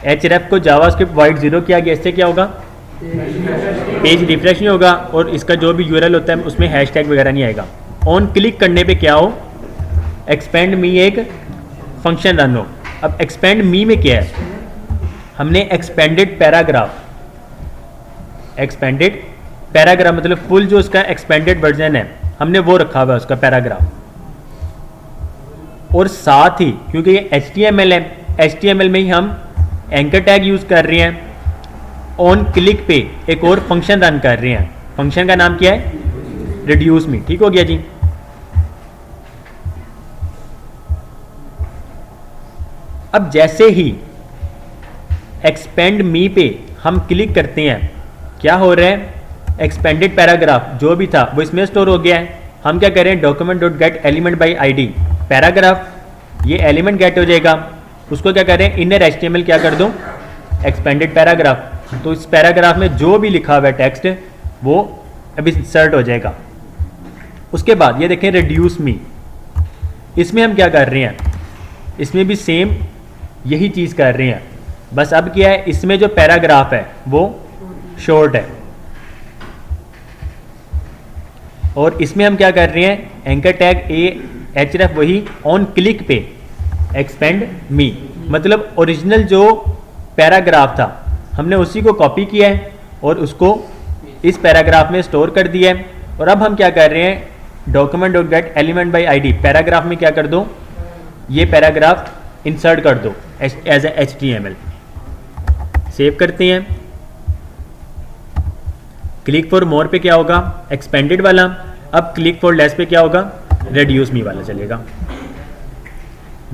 href को जावास्क्रिप्ट वाइड 0 किया गया, इससे क्या होगा? पेज रिफ्रेश नहीं होगा और इसका जो भी यूआरएल होता है उसमें हैशटैग वगैरह नहीं आएगा। ऑन क्लिक करने पे क्या हो? एक्सपेंड मी एक फंक्शन रन हो। अब एक्सपेंड मी में क्या है? हमने एक्सपेंडेड पैराग्राफ मतलब फुल जो उसका एक्सपेंडेड वर्जन है हमने वो रखा हुआ है उसका पैराग्राफ। और साथ ही क्योंकि ये HTML है, HTML में ही हम एंकर टैग यूज कर रहे हैं। ऑन क्लिक पे एक और फंक्शन रन कर रहे हैं, फंक्शन का नाम क्या है? रिड्यूस मी। ठीक हो गया जी। अब जैसे ही एक्सपेंड मी पे हम क्लिक करते हैं क्या हो रहा है? एक्सपेंडेड पैराग्राफ जो भी था वो इसमें स्टोर हो गया है। हम क्या करें? Document dot get element by ID paragraph, ये एलिमेंट गेट हो जाएगा। उसको क्या करें? इनर HTML क्या कर दूं? Expanded paragraph. तो इस पैराग्राफ में जो भी लिखा हुआ है टेक्स्ट वो अभी इंसर्ट हो जाएगा। उसके बाद ये देखें रिड्यूस मी, इसमें हम क्या कर रहे हैं? इसमें भी सेम यही चीज़ कर रहे हैं, बस अब क्या है? इसमें जो पैराग्राफ है वो शॉर्ट है और इसमें हम क्या कर रहे हैं? एंकर टैग href वही ऑन क्लिक पे एक्सपेंड मी, मतलब ओरिजिनल जो पैराग्राफ था हमने उसी को कॉपी किया है और उसको इस पैराग्राफ में स्टोर कर दिया है। और अब हम क्या कर रहे हैं? Document dot get element by ID paragraph में क्या कर दो? ये पैराग्राफ इंसर्ट कर दो एज ए HTML। सेव करते हैं। क्लिक फॉर मोर पे क्या होगा? एक्सपेंडेड वाला। अब क्लिक फॉर लेस पे क्या होगा? रिड्यूस मी वाला चलेगा।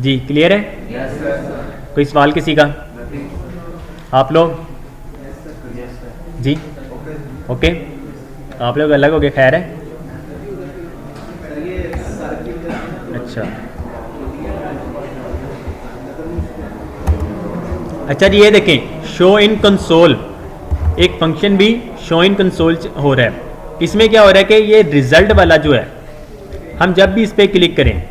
जी क्लियर है? कोई सवाल किसी का? आप लोग? जी ओके, आप लोग अलग हो गए, खैर है। अच्छा अच्छा जी, ये देखें शो इन कंसोल, एक फंक्शन भी शो इन कंसोल हो रहा है। इसमें क्या हो रहा है कि ये रिजल्ट वाला जो है हम जब भी इस पर क्लिक करें,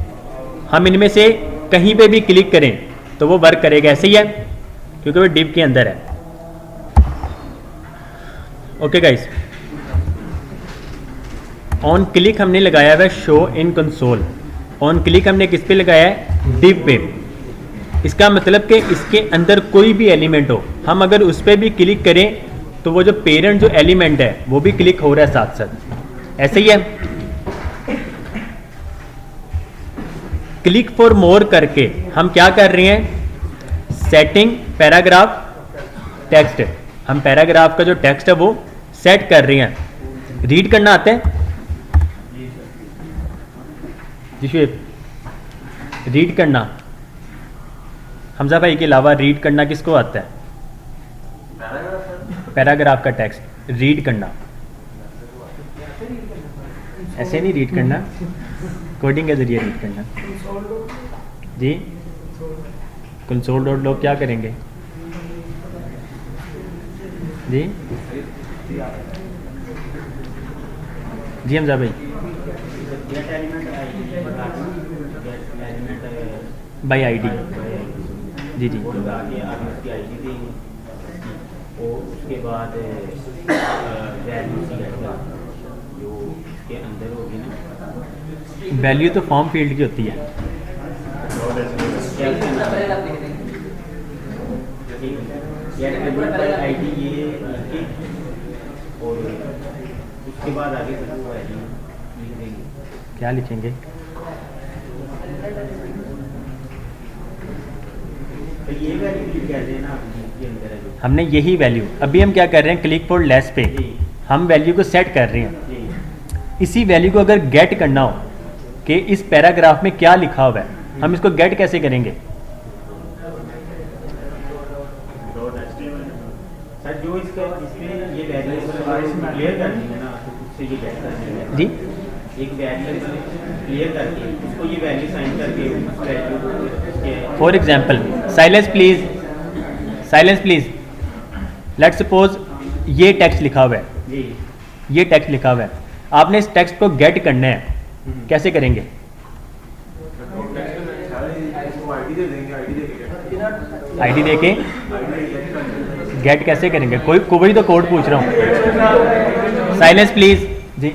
हम इनमें से कहीं पे भी क्लिक करें तो वो वर्क करेगा। ऐसे ही है क्योंकि वो डिव के अंदर है। ओके गाइस, ऑन क्लिक हमने लगाया हुआ है show in console. On click हमने किस पे लगाया है? डिव पे। इसका मतलब कि इसके अंदर कोई भी एलिमेंट हो, हम अगर उस पर भी क्लिक करें तो वो जो पेरेंट जो एलिमेंट है वो भी क्लिक हो रहा है साथ साथ। ऐसे ही है। क्लिक फॉर मोर करके हम क्या कर रहे हैं? सेटिंग पैराग्राफ टेक्स्ट, हम पैराग्राफ का जो टेक्स्ट है वो सेट कर रहे हैं। रीड करना आता है जी शुएब? रीड करना हमजा भाई के अलावा रीड करना किसको आता है? पैराग्राफ का टेक्स्ट रीड करना, ऐसे नहीं रीड करना, कोडिंग के जरिए रीड करना जी। कंसोल डॉट लॉग क्या करेंगे जी? जी हमजा भाई गेट एलिमेंट बाई आईडी जी जी। वो आगे आगे उसकी आईडी देंगे और उसके बाद वैल्यू जो उसके अंदर होगी ना, वैल्यू तो फॉर्म फील्ड की होती है। गेट एलिमेंट बाई आईडी ये लिखी और उसके बाद आगे फिर वो वैल्यू लिख देंगे। क्या लिखेंगे? तो ये वैल्यू कह देना इसके अंदर है जो। हमने यही वैल्यू अभी हम क्या कर रहे हैं, क्लिक फॉर लेस पे जी हम वैल्यू को सेट कर रहे हैं। जी इसी वैल्यू को अगर गेट करना हो कि इस पैराग्राफ में क्या लिखा हुआ है, हम इसको गेट कैसे करेंगे? सर जो इसका इसमें ये वैल्यू क्लियर कर देंगे ना तो उससे ये गेट कर देंगे जी एक वैल्यू क्लियर करके उसको ये वैल्यू साइन करके उस value for example silence please, silence please. Let's suppose ये टेक्स्ट लिखा हुआ है, जी ये टेक्स्ट लिखा हुआ है, आपने इस टेक्स्ट को गेट करना है, कैसे करेंगे? आईडी देके गेट कैसे करेंगे? कोई तो कोड पूछ रहा हूँ। साइलेंस प्लीज जी।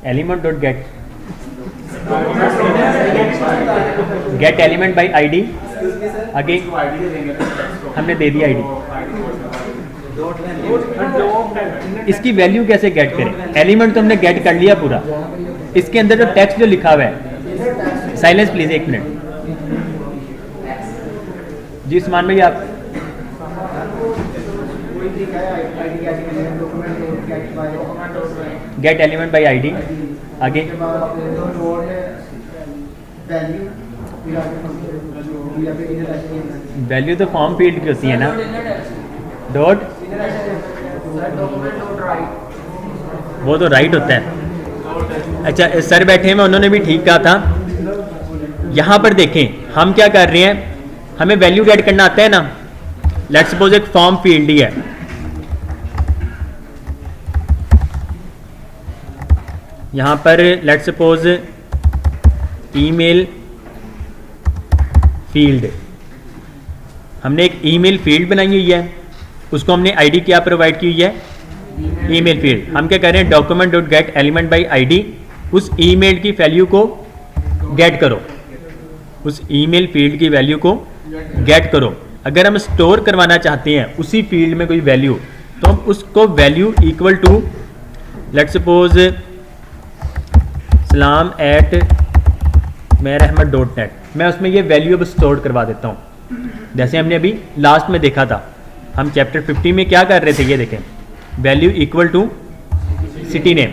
Element dot get, get element by ID, आगे हमने दे दी आईडी। इसकी वैल्यू कैसे गेट करें? एलिमेंट तो हमने गेट कर लिया पूरा, इसके अंदर जो टेक्स्ट जो लिखा हुआ है, साइलेंस प्लीज एक मिनट जी। उस्मान भाई आप गेट एलिमेंट बाई आईडी, आगे वैल्यू तो फॉर्म फील्ड की होती है ना, डॉट वो तो राइट होता है। अच्छा सर बैठे हैं, उन्होंने भी ठीक कहा था। यहाँ पर देखें हम क्या कर रहे हैं, हमें वैल्यू गेट करना आता है ना। लेट्स सपोज एक फॉर्म फील्ड ही है, यहाँ पर लेट्स सपोज ईमेल फील्ड, हमने एक ईमेल फील्ड बनाई हुई है, उसको हमने आईडी क्या प्रोवाइड की हुई है? Email field. हम क्या कर रहे हैं, document dot get element by ID, उस ईमेल की वैल्यू को गेट करो, उस ईमेल फील्ड की वैल्यू को गेट करो। अगर हम स्टोर करवाना चाहते हैं उसी फील्ड में कोई वैल्यू, तो हम उसको value equal to let's suppose Salam at मेरहमद.net, मैं उसमें ये वैल्यू अब स्टोर करवा देता हूँ। जैसे हमने अभी लास्ट में देखा था, हम चैप्टर 50 में क्या कर रहे थे, ये देखें value equal to city name.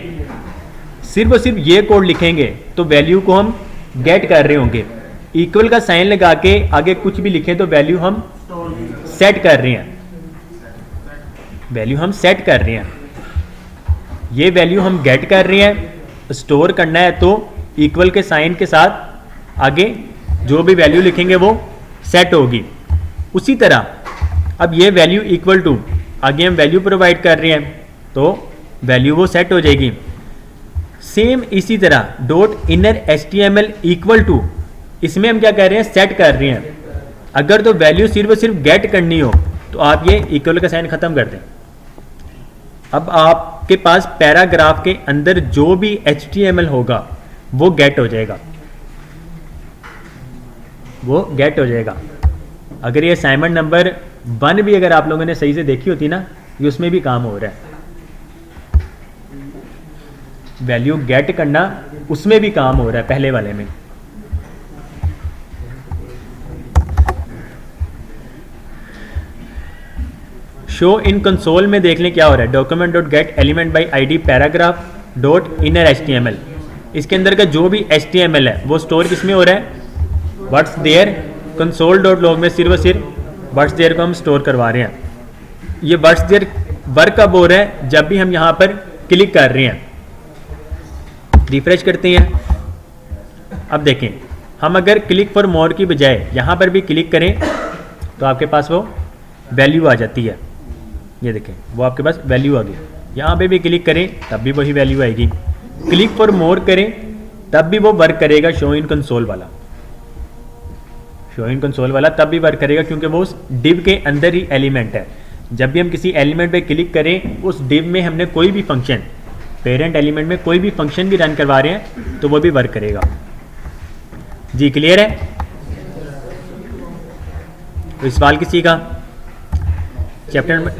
सिर्फ और सिर्फ ये कोड लिखेंगे तो वैल्यू को हम गेट कर रहे होंगे। इक्वल का साइन लगा के आगे कुछ भी लिखें तो वैल्यू हम सेट कर रहे हैं, वैल्यू हम सेट कर रहे हैं। ये वैल्यू हम गेट कर रहे हैं, स्टोर करना है तो इक्वल के साइन के साथ आगे जो भी वैल्यू लिखेंगे वो सेट होगी। उसी तरह अब ये वैल्यू इक्वल टू, आगे हम वैल्यू प्रोवाइड कर रहे हैं तो वैल्यू वो सेट हो जाएगी। सेम इसी तरह dot inner HTML equal to, इसमें हम क्या कर रहे हैं, सेट कर रहे हैं। अगर तो वैल्यू सिर्फ और सिर्फ गेट करनी हो तो आप ये इक्वल का साइन खत्म कर दें। अब आपके पास पैराग्राफ के अंदर जो भी HTML होगा वो गेट हो जाएगा, वो गेट हो जाएगा। अगर ये असाइनमेंट नंबर 1 भी अगर आप लोगों ने सही से देखी होती ना, ये उसमें भी काम हो रहा है। वैल्यू गेट करना उसमें भी काम हो रहा है, पहले वाले में। शो इन कंसोल में देख लें क्या हो रहा है, document dot get element by ID paragraph dot inner HTML। इसके अंदर का जो भी HTML है वो स्टोर किस में हो रहा है, what's there console dot log में सिर्फ और सिर्फ व्हाट्स देयर को हम स्टोर करवा रहे हैं। ये व्हाट्स देयर वर्क कब हो रहा है, जब भी हम यहाँ पर क्लिक कर रहे हैं। रिफ्रेश करते हैं, अब देखें हम अगर क्लिक फॉर मोर की बजाय यहाँ पर भी क्लिक करें तो आपके पास वो वैल्यू आ जाती है। ये देखें वो आपके पास वैल्यू आ गई। यहाँ पे भी क्लिक करें तब भी वही वैल्यू आएगी, क्लिक फॉर मोर करें तब भी वो वर्क करेगा। शो इन कंसोल वाला, शो इन कंसोल वाला तब भी वर्क करेगा क्योंकि वो उस डिव के अंदर ही एलिमेंट है। जब भी हम किसी एलिमेंट पे क्लिक करें, उस डिव में हमने कोई भी फंक्शन, पेरेंट एलिमेंट में कोई भी फंक्शन भी रन करवा रहे हैं तो वो भी वर्क करेगा। जी क्लियर है? तो सवाल किसी का चैप्टर में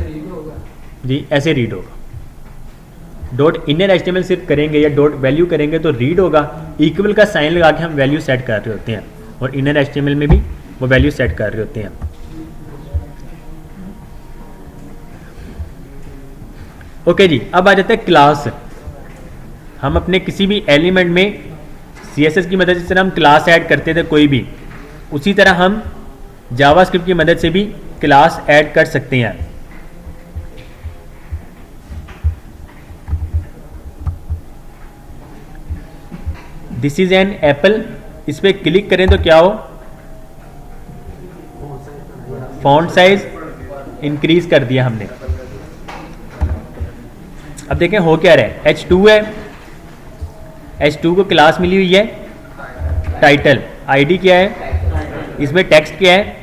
जी ऐसे रीड होगा। डॉट इनर HTML सिर्फ करेंगे या डॉट वैल्यू करेंगे तो रीड होगा। इक्वल का साइन लगा के हम वैल्यू सेट कर रहे होते हैं और इनर HTML में भी वो वैल्यू सेट कर रहे होते हैं। ओके जी, अब आ जाता है क्लास। हम अपने किसी भी एलिमेंट में CSS की मदद से हम क्लास ऐड करते थे कोई भी, उसी तरह हम जावास्क्रिप्ट की मदद से भी क्लास ऐड कर सकते हैं। दिस इज एन एप्पल, इस पर क्लिक करें तो क्या हो, फॉन्ट साइज इंक्रीज कर दिया हमने। अब देखें हो क्या रहा है, H2 है, H2 को क्लास मिली हुई है टाइटल, ID क्या है, इसमें टेक्स्ट क्या है,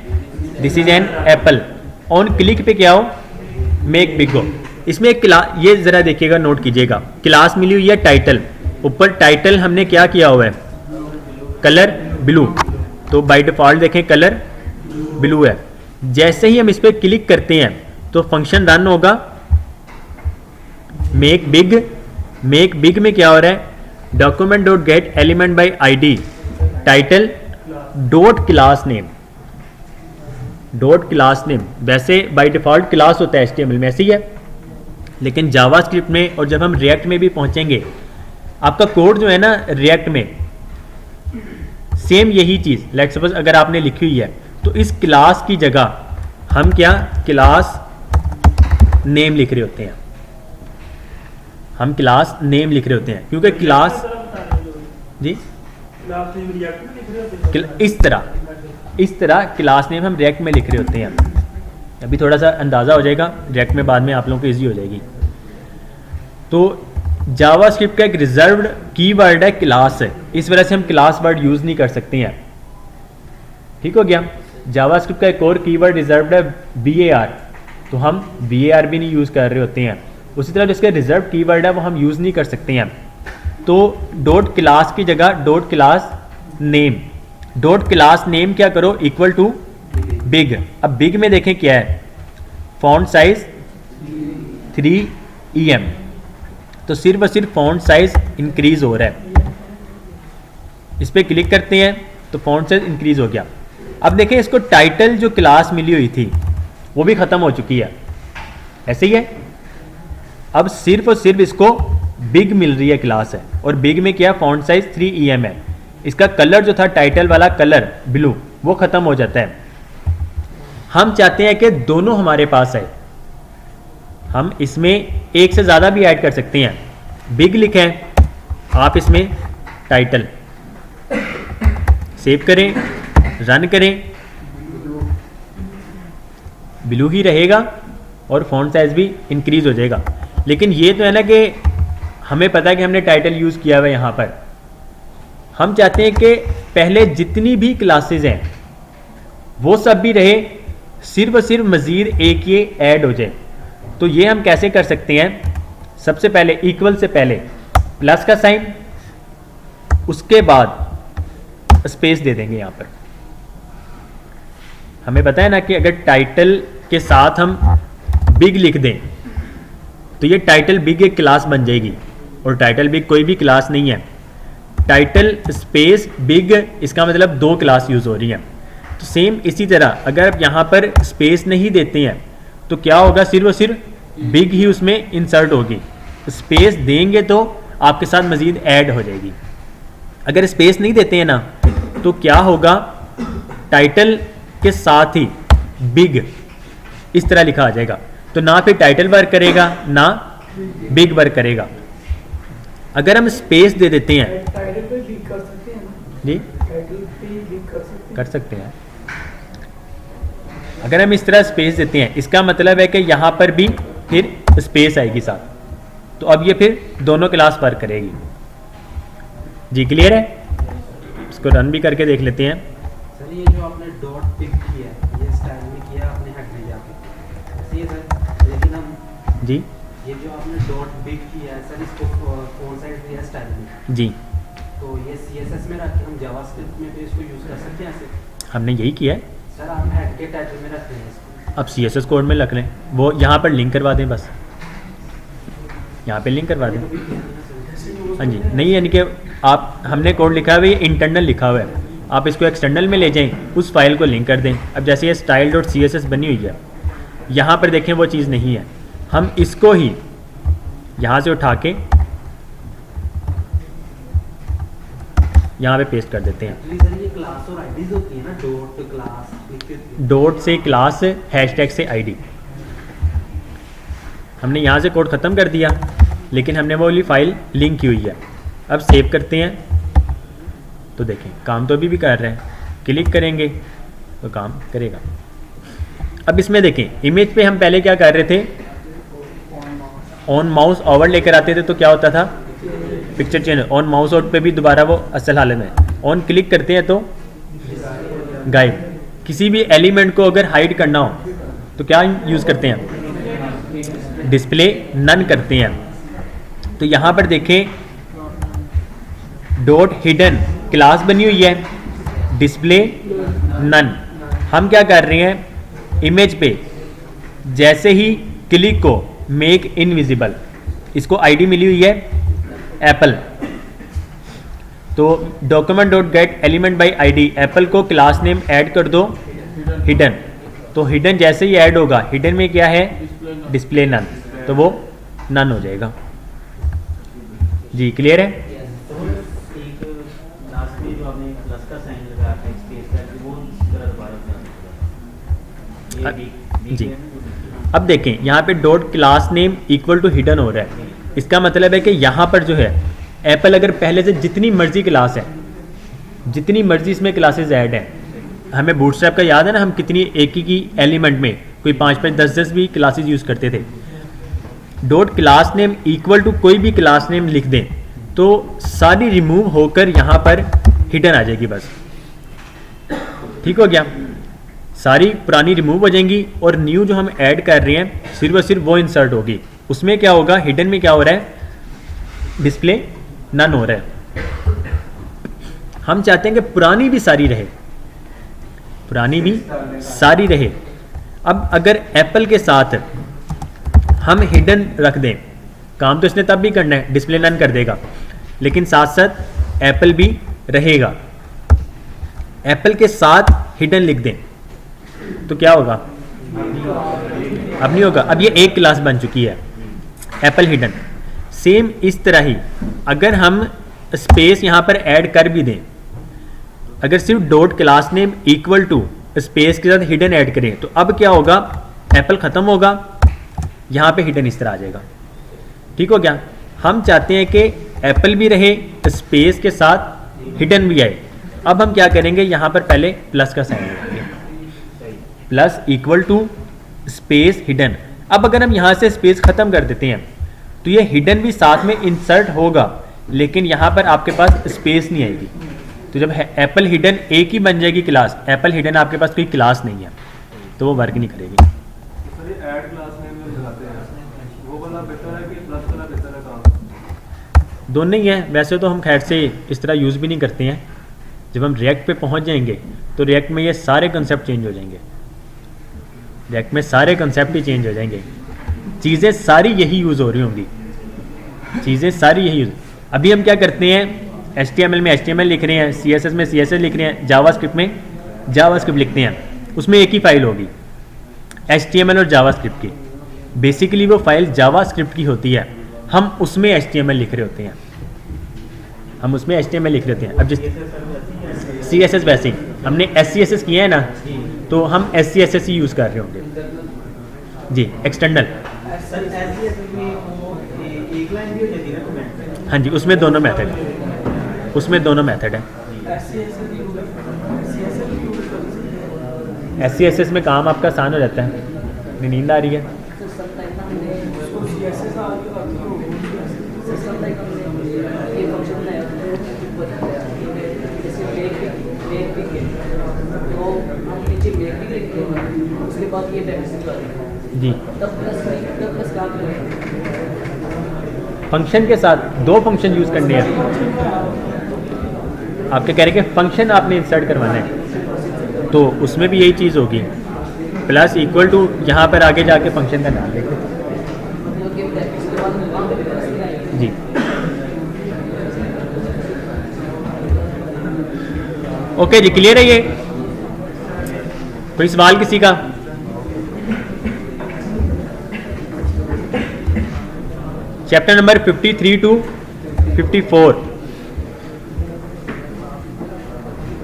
this is an apple. On click पे क्या हो, मेक बिग हो। इसमें एक क्लास, ये जरा देखिएगा, नोट कीजिएगा, क्लास मिली हुई है टाइटल, ऊपर टाइटल हमने क्या किया हुआ है, कलर ब्लू, तो बाय डिफॉल्ट देखें कलर ब्लू है। जैसे ही हम इस पर क्लिक करते हैं तो फंक्शन रन होगा मेक बिग। मेक बिग में क्या हो रहा है, document dot get element by ID title dot class name, dot class name. वैसे बाय डिफॉल्ट क्लास होता है HTML में, ऐसे ही है, लेकिन जावास्क्रिप्ट में और जब हम रिएक्ट में भी पहुंचेंगे, आपका कोड जो है ना रिएक्ट में सेम यही चीज, लेट्स सपोज अगर आपने लिखी हुई है तो इस क्लास की जगह हम क्या क्लास नेम लिख रहे होते हैं, हम क्लास नेम लिख रहे होते हैं क्योंकि क्लास जी क्लास नेम रिएक्ट में लिख रहे होते हैं। इस तरह क्लास नेम हम रिएक्ट में लिख रहे होते हैं। अभी थोड़ा सा अंदाज़ा हो जाएगा, रिएक्ट में बाद में आप लोगों को ईजी हो जाएगी। तो जावास्क्रिप्ट का एक रिजर्व्ड कीवर्ड है क्लास है, इस वजह से हम क्लास वर्ड यूज़ नहीं कर सकते हैं। ठीक हो गया। जावास्क्रिप्ट का एक और कीवर्ड रिजर्व्ड है VAR, तो हम VAR भी नहीं यूज़ कर रहे होते हैं। उसी तरह जिसका रिजर्व कीवर्ड है वो हम यूज़ नहीं कर सकते हैं। तो डॉट क्लास की जगह dot class name, dot class name क्या करो, इक्वल टू बिग। अब बिग में देखें क्या है, फॉन्ट साइज 3 EM, तो सिर्फ और सिर्फ फॉन्ट साइज इंक्रीज हो रहा है। इस पर क्लिक करते हैं तो फॉन्ट साइज इंक्रीज हो गया। अब देखें इसको टाइटल जो क्लास मिली हुई थी वो भी खत्म हो चुकी है, ऐसे ही है। अब सिर्फ और सिर्फ इसको बिग मिल रही है क्लास है, और बिग में क्या फॉन्ट साइज 3 EM है। इसका कलर जो था टाइटल वाला कलर ब्लू, वो खत्म हो जाता है। हम चाहते हैं कि दोनों हमारे पास है, हम इसमें एक से ज़्यादा भी ऐड कर सकते हैं। बिग लिखें आप, इसमें टाइटल, सेव करें, रन करें, ब्लू ही रहेगा और फॉन्ट साइज भी इंक्रीज हो जाएगा। लेकिन ये तो है ना कि हमें पता है कि हमने टाइटल यूज़ किया हुआ है यहाँ पर। हम चाहते हैं कि पहले जितनी भी क्लासेस हैं वो सब भी रहे, सिर्फ और सिर्फ मज़ीद एक ये ऐड हो जाए। तो ये हम कैसे कर सकते हैं, सबसे पहले इक्वल से पहले प्लस का साइन, उसके बाद स्पेस दे देंगे यहाँ पर। हमें पता है ना कि अगर टाइटल के साथ हम बिग लिख दें तो ये टाइटल बिग एक क्लास बन जाएगी, और टाइटल बिग कोई भी क्लास नहीं है। टाइटल स्पेस बिग, इसका मतलब 2 क्लास यूज़ हो रही हैं। तो सेम इसी तरह अगर आप यहाँ पर स्पेस नहीं देते हैं तो क्या होगा, सिर्फ और सिर्फ बिग ही उसमें इंसर्ट होगी। स्पेस देंगे तो आपके साथ मज़ीद ऐड हो जाएगी। अगर स्पेस नहीं देते हैं ना तो क्या होगा, टाइटल के साथ ही बिग इस तरह लिखा आ जाएगा, तो ना फिर टाइटल वर्क करेगा ना बिग वर्क करेगा। अगर हम स्पेस दे देते हैं, टाइटल पे बिग कर सकते हैं ना? जी टाइटल पे बिग कर सकते हैं। अगर हम इस तरह स्पेस देते हैं, इसका मतलब है कि यहाँ पर भी फिर स्पेस आएगी साथ, तो अब ये फिर दोनों क्लास वर्क करेगी। जी क्लियर है? इसको रन भी करके देख लेते हैं। सर ये जो आपने डॉट पिक किया है, ये स्टाइल में किया आपने हेड में जाके, सही है सर। लेकिन हम जी ये जो आपने डॉट पिक किया है सर, इसको फोर साइड दिया स्टाइल में, जी तो ये CSS में रख के हम जावास्क्रिप्ट में भी इसको यूज़ कर सकते हैं ऐसे? हमने यही किया है। सर आप हेड के टाइटल में रखते हैं इसको। अब CSS कोड में रख लें, वो यहाँ पर लिंक करवा दें, बस यहाँ पे लिंक करवा दें। हाँ जी, नहीं यानी कि आप, हमने कोड लिखा हुआ है, ये इंटरनल लिखा हुआ है, आप इसको एक्सटर्नल में ले जाएं, उस फाइल को लिंक कर दें। अब जैसे ये style.css बनी हुई है, यहाँ पर देखें वो चीज़ नहीं है, हम इसको ही यहाँ से उठा के यहाँ पे पेस्ट कर देते हैं। एक्चुअली सर ये क्लास और आईडीज होती है ना, डॉट क्लास लिख के। डॉट से क्लास, हैशटैग से आईडी। हमने यहाँ से कोड ख़त्म कर दिया, लेकिन हमने वो वाली फाइल लिंक की हुई है। अब सेव करते हैं तो देखें काम तो अभी भी कर रहे हैं, क्लिक करेंगे तो काम करेगा। अब इसमें देखें, इमेज पे हम पहले क्या कर रहे थे, ऑन माउस ओवर लेकर आते थे तो क्या होता था, picture change. On mouse out पे भी दोबारा वो असल हालत में। ऑन क्लिक करते हैं तो गायब। किसी भी एलिमेंट को अगर हाइड करना हो तो क्या यूज़ करते हैं, डिस्प्ले नन करते हैं। तो यहाँ पर देखें डॉट हिडन क्लास बनी हुई है, डिस्प्ले नन। हम क्या कर रहे हैं, इमेज पे जैसे ही क्लिक को मेक इनविजिबल, इसको आईडी मिली हुई है एप्पल, तो document dot get element by ID, Apple को क्लास नेम ऐड कर दो हिडन। तो हिडन जैसे ही ऐड होगा, हिडन में क्या है, डिस्प्ले नन, तो वो नन हो जाएगा। जी क्लियर है? तो एक लास्ट में जो आपने प्लस का साइन लगाया था स्पेस का, वो दोबारा जी अब देखें यहाँ पे dot class name equal to hidden हो रहा है। इसका मतलब है कि यहाँ पर जो है एप्पल अगर पहले से जितनी मर्जी क्लास है, जितनी मर्जी इसमें क्लासेस ऐड हैं, हमें बूटस्ट्रैप का याद है ना, हम कितनी एक ही की एलिमेंट में कोई 5-5, 10-10 भी क्लासेस यूज़ करते थे। Dot class name equal to कोई भी क्लास नेम लिख दें तो सारी रिमूव होकर यहाँ पर हिडन आ जाएगी, बस ठीक हो गया। सारी पुरानी रिमूव हो जाएंगी और न्यू जो हम ऐड कर रहे हैं सिर्फ और सिर्फ वो इंसर्ट होगी। उसमें क्या होगा, हिडन में क्या हो रहा है, डिस्प्ले नन हो रहा है। हम चाहते हैं कि पुरानी भी सारी रहे, पुरानी भी सारी रहे। अब अगर एप्पल के साथ हम हिडन रख दें, काम तो इसने तब भी करना है, डिस्प्ले नन कर देगा, लेकिन साथ साथ एप्पल भी रहेगा। एप्पल के साथ हिडन लिख दें तो क्या होगा, अब नहीं होगा। अब ये एक क्लास बन चुकी है एप्पल हिडन। सेम इस तरह ही अगर हम स्पेस यहाँ पर ऐड कर भी दें, अगर सिर्फ dot class name equal to space के साथ हिडन ऐड करें तो अब क्या होगा, एप्पल ख़त्म होगा, यहाँ पे हिडन इस तरह आ जाएगा। ठीक हो गया। हम चाहते हैं कि एप्पल भी रहे, स्पेस के साथ हिडन भी आए। अब हम क्या करेंगे, यहाँ पर पहले प्लस का साइन लगाएंगे, plus equal to space hidden. अब अगर हम यहाँ से स्पेस ख़त्म कर देते हैं तो ये हिडन भी साथ में इंसर्ट होगा, लेकिन यहाँ पर आपके पास स्पेस नहीं आएगी। तो जब एप्पल हिडन एक ही बन जाएगी क्लास, एप्पल हिडन आपके पास कोई क्लास नहीं है, तो वो वर्क नहीं करेगी। ऐड क्लास नेम में लगाते हैं, वो वाला बेहतर है कि प्लस वाला बेहतर है काम? दोनों ही हैं। वैसे तो हम खैर से इस तरह यूज़ भी नहीं करते हैं। जब हम रिएक्ट पे पहुंच जाएंगे तो रिएक्ट में ये सारे कंसेप्ट चेंज हो जाएंगे, रिएक्ट में सारे कंसेप्ट ही चेंज हो जाएंगे। चीज़ें सारी यही यूज़ हो रही होंगी, चीज़ें सारी यही यूज़। अभी हम क्या करते हैं, HTML में HTML लिख रहे हैं, CSS में CSS लिख रहे हैं, जावास्क्रिप्ट में जावास्क्रिप्ट लिखते हैं, उसमें एक ही फाइल होगी। HTML और जावास्क्रिप्ट की। बेसिकली वो फाइल जावास्क्रिप्ट की होती है, हम उसमें HTML लिख रहे होते हैं, हम उसमें HTML लिख रहे होते हैं। अब जिस CSS वैसे ही हमने SCSS किया है ना, तो हम SCSS ही यूज़ कर रहे होंगे जी, एक्सटर्नल। हाँ जी, उसमें दोनों मेथड है, उसमें दोनों मेथड है। SCSS में काम आपका आसान हो जाता है। इतनी नींद आ रही है? जी, फंक्शन के साथ दो फंक्शन यूज़ करने हैं आपके, कह रहे कि फंक्शन आपने इंसर्ट करवाना है, तो उसमें भी यही चीज़ होगी, प्लस इक्वल टू यहाँ पर आगे जाके फंक्शन का नाम लिख जी। ओके जी, क्लियर है ये? कोई सवाल किसी का? चैप्टर नंबर 53 टू 54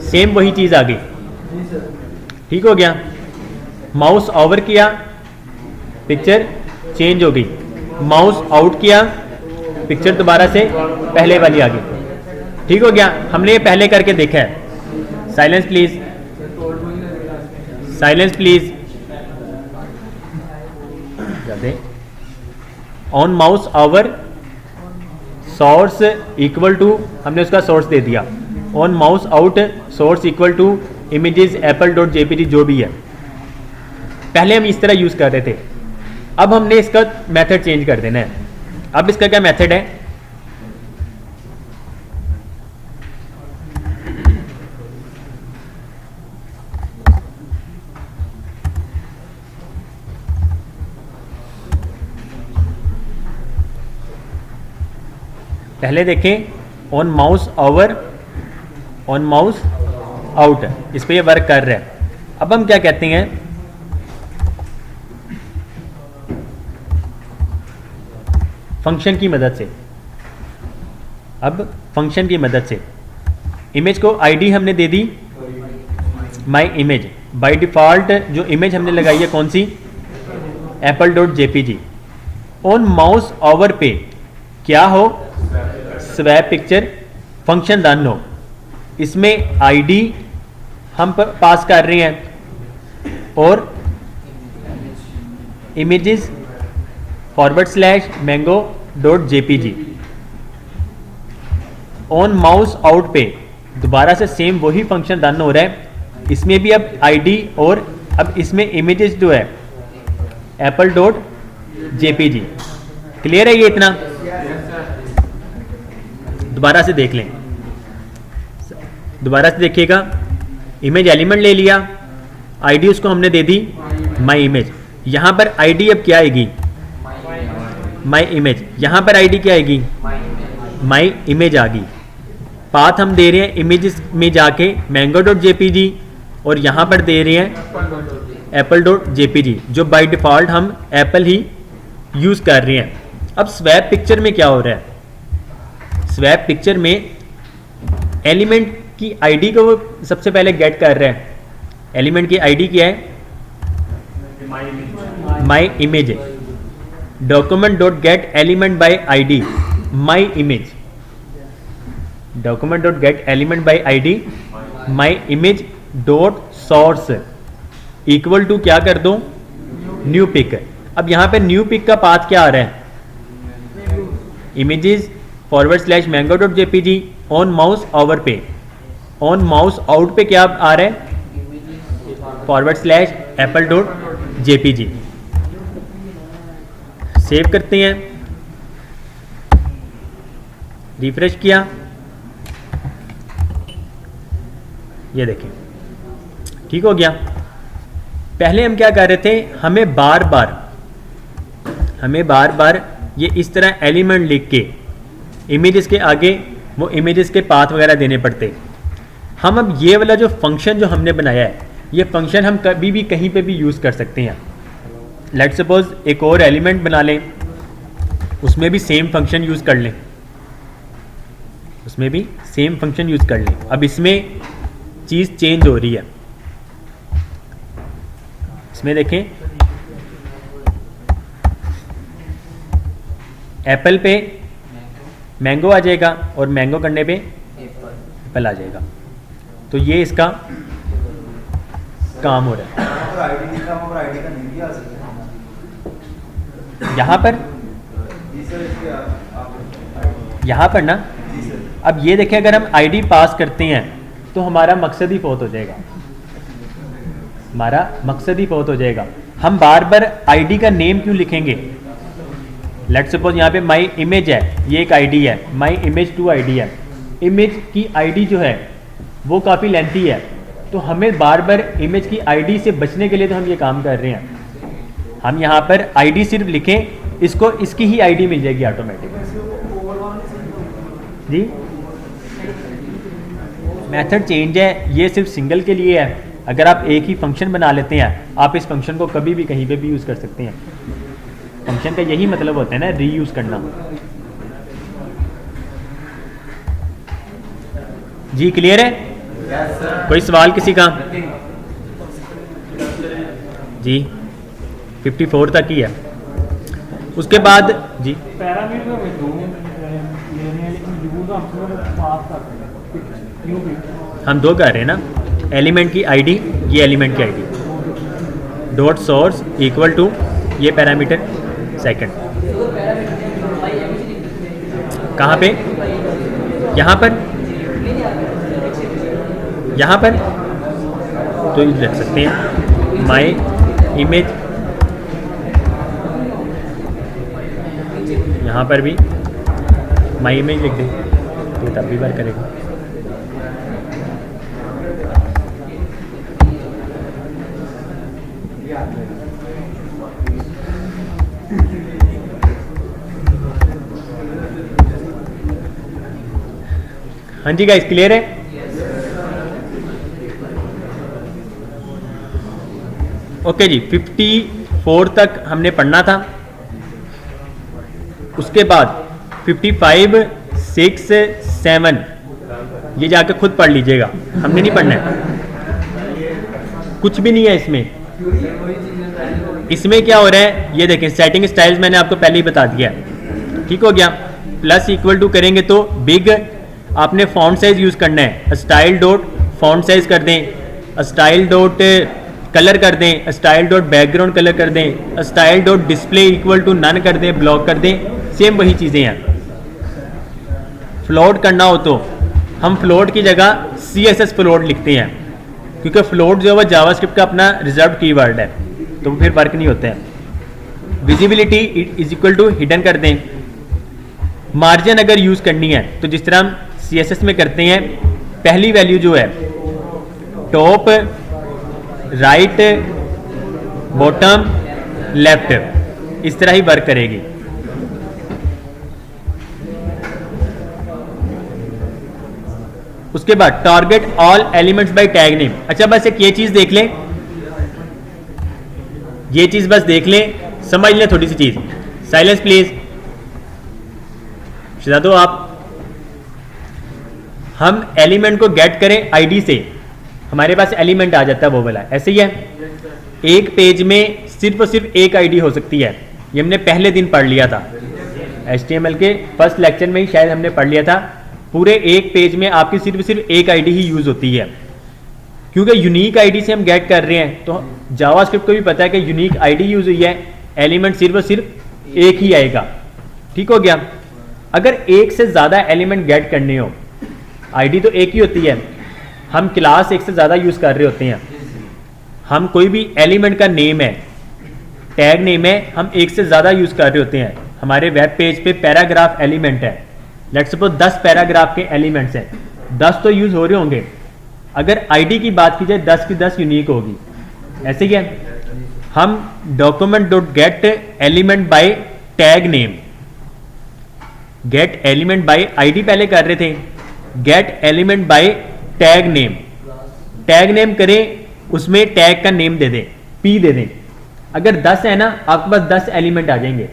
सेम वही चीज़ आ गई, ठीक हो गया। माउस ओवर किया, पिक्चर चेंज हो गई, माउस आउट किया, पिक्चर दोबारा से पहले वाली आ गई, ठीक हो गया। हमने ये पहले करके देखा है। Silence please, silence please. On mouse over source equal to, हमने उसका सोर्स दे दिया। On mouse out source equal to images apple.jpg, जो भी है। पहले हम इस तरह यूज़ कर रहे थे, अब हमने इसका मेथड चेंज कर देना है। अब इसका क्या मेथड है? पहले देखें, on mouse over, on mouse out, इस पे ये वर्क कर रहा है। अब हम क्या कहते हैं, फंक्शन की मदद से, अब फंक्शन की मदद से इमेज को आईडी हमने दे दी माई इमेज। बाय डिफ़ॉल्ट जो इमेज हमने लगाई है कौन सी? apple.jpg। ऑन माउस ओवर पे क्या हो? स्वैप पिक्चर फंक्शन रन हो। इसमें आईडी हम पास कर रहे हैं और images /mango.jpg। On mouse out पे दोबारा से सेम वही फंक्शन रन हो रहा है, इसमें भी अब आईडी और अब इसमें इमेजेस जो है apple.jpg। क्लियर है ये इतना? दोबारा से देख लें, दोबारा से देखिएगा। इमेज एलिमेंट ले लिया, आईडी उसको हमने दे दी माई इमेज। यहाँ पर आईडी अब क्या आएगी? My image. यहाँ पर आईडी क्या आएगी? माई इमेज आ गई। पाथ हम दे रहे हैं इमेज में जाके mango.jpg और यहाँ पर दे रहे हैं apple.jpg, जो बाय डिफ़ॉल्ट हम एप्पल ही यूज़ कर रहे हैं। अब स्वैप पिक्चर में क्या हो रहा है? स्वैप पिक्चर में एलिमेंट की आईडी को वो सबसे पहले गेट कर रहा है। एलिमेंट की आईडी क्या है? My image. Document dot get element by ID my image. Document dot get element by ID my image dot source equal to क्या कर दो? New pic. अब यहाँ पे न्यू पिक का पाथ क्या आ रहा है? Images /mango.jpg on mouse over पे। ऑन माउस आउट पे क्या आ रहा है? /apple.jpg। सेव करते हैं, रिफ्रेश किया, ये देखें ठीक हो गया। पहले हम क्या कर रहे थे? हमें बार बार ये इस तरह एलिमेंट लिख के इमेजेस के आगे वो इमेजेस के पाथ वगैरह देने पड़ते। हम अब ये वाला जो फंक्शन जो हमने बनाया है, ये फंक्शन हम कभी भी कहीं पे भी यूज़ कर सकते हैं। लेट सपोज एक और एलिमेंट बना लें, उसमें भी सेम फंक्शन यूज़ कर लें, उसमें भी सेम फंक्शन यूज़ कर लें। अब इसमें चीज़ चेंज हो रही है, इसमें देखें एप्पल पे मैंगो आ जाएगा और मैंगो करने पे एप्पल आ जाएगा। तो ये इसका काम हो रहा है। अगर आईडी लिखा हो और आईडी का नेम भी आ सकता है यहाँ पर, जी सर। इसके आप यहाँ पर ना, जी सर। अब ये देखें अगर हम आईडी पास करते हैं तो हमारा मकसद ही फौत हो जाएगा, हमारा मकसद ही फौत हो जाएगा। हम बार बार आईडी का नेम क्यों लिखेंगे? लेट्स सपोज यहाँ पे माई इमेज है, ये एक आईडी है, माई इमेज 2 आईडी है। इमेज की आईडी जो है वो काफ़ी लेंथी है, तो हमें बार बार इमेज की आईडी से बचने के लिए तो हम ये काम कर रहे हैं। हम यहाँ पर आईडी सिर्फ लिखें, इसको इसकी ही आईडी मिल जाएगी ऑटोमेटिक। जी मेथड चेंज है, ये सिर्फ सिंगल के लिए है। अगर आप एक ही फंक्शन बना लेते हैं, आप इस फंक्शन को कभी भी कहीं पे भी यूज़ कर सकते हैं। फंक्शन का यही मतलब होता है ना, रीयूज़ करना। जी क्लियर है? कोई सवाल किसी का? जी 54 तक ही है। उसके बाद जी पैरामीटर में दो लेने हैं, लेकिन यू तो हम पास कर रहे हैं, क्यों भी हम दो कर रहे हैं ना, एलिमेंट की आईडी, ये एलिमेंट की ID, dot source equal to ये पैरामीटर सेकंड। कहाँ पे? यहाँ पर, यहाँ पर तो लिख सकते हैं माई इमेज, यहाँ पर भी माई इमेज लिख दें तो तब भी वर्क करेगा। हाँ जी गाइस क्लियर है? ओके जी 54 तक हमने पढ़ना था। उसके बाद 55, 6, 7 ये जाके खुद पढ़ लीजिएगा, हमने नहीं पढ़ना है, कुछ भी नहीं है इसमें। इसमें क्या हो रहा है ये देखें, सेटिंग स्टाइल्स मैंने आपको पहले ही बता दिया है, ठीक हो गया। प्लस इक्वल टू करेंगे तो बिग आपने फॉन्ट साइज यूज़ करना है, स्टाइल डॉट फॉन्ट साइज कर दें, स्टाइल डॉट कलर कर दें, स्टाइल डॉट बैकग्राउंड कलर कर दें, style dot display equal to none कर दें, ब्लॉक कर दें, सेम वही चीज़ें हैं। फ्लोट करना हो तो हम फ्लोट की जगह CSS फ्लोट लिखते हैं, क्योंकि फ्लोट जो है वो जावास्क्रिप्ट का अपना रिजर्व कीवर्ड है, तो फिर वर्क नहीं होता है। Visibility is equal to hidden कर दें। मार्जिन अगर यूज़ करनी है तो जिस तरह हम CSS में करते हैं, पहली वैल्यू जो है टॉप, राइट, बॉटम, लेफ्ट, इस तरह ही वर्क करेगी। उसके बाद target all elements bye tag name. अच्छा बस एक ये चीज देख लें, ये चीज बस देख लें, समझ लें थोड़ी सी चीज। Silence please. शिजादो आप, हम एलिमेंट को गेट करें आईडी से, हमारे पास एलिमेंट आ जाता है वो वाला, ऐसे ही है। एक पेज में सिर्फ और सिर्फ एक आईडी हो सकती है, ये हमने पहले दिन पढ़ लिया था, HTML के फर्स्ट लेक्चर में ही शायद हमने पढ़ लिया था। पूरे एक पेज में आपकी सिर्फ एक आईडी ही यूज होती है, क्योंकि यूनिक आईडी से हम गेट कर रहे हैं। तो जावास्क्रिप्ट को भी पता है कि यूनिक आईडी यूज हुई है, एलिमेंट सिर्फ और सिर्फ एक ही आएगा, ठीक हो गया। अगर एक से ज्यादा एलिमेंट गेट करने हो, आईडी तो एक ही होती है, हम क्लास एक से ज्यादा यूज कर रहे होते हैं। हम कोई भी एलिमेंट का नेम है, टैग नेम है, हम एक से ज्यादा यूज कर रहे होते हैं। हमारे वेब पेज पे पैराग्राफ एलिमेंट है, लेट्स सपोज 10 पैराग्राफ के एलिमेंट्स हैं, 10 तो यूज हो रहे होंगे। अगर आईडी की बात की जाए 10 की 10 यूनिक होगी, ऐसे ही है। हम document dot get element bye tag name, gate element by ID पहले कर रहे थे, gate element bye tag name. Tag name करें, उसमें टैग का नेम दे दें, P दे दें। अगर 10 है ना, आपके पास 10 एलिमेंट आ जाएंगे,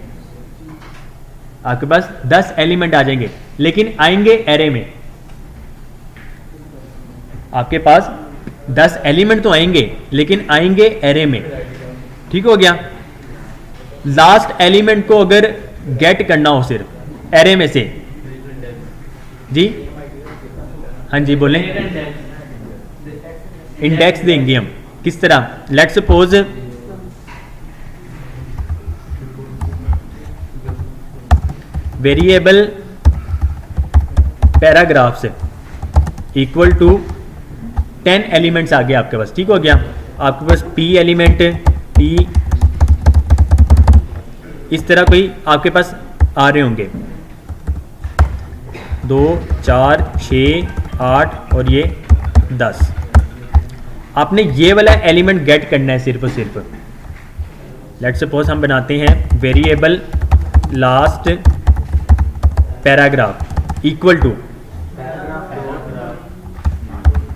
आपके पास 10 एलिमेंट आ जाएंगे, लेकिन आएंगे एरे में। आपके पास 10 एलिमेंट तो आएंगे लेकिन आएंगे एरे में। ठीक हो गया। लास्ट एलिमेंट को अगर गेट करना हो सिर्फ एरे में से, जी हाँ जी बोलें, इंडेक्स देंगे हम। किस तरह? Let's suppose variable paragraphs equal to 10 elements आ गए आपके पास। ठीक हो गया। आपके पास p एलिमेंट p इस तरह कोई आपके पास आ रहे होंगे, 2 4 6 8 और ये 10। आपने ये वाला एलिमेंट गेट करना है सिर्फ और सिर्फ। लेट्स सपोज हम बनाते हैं variable last paragraph equal to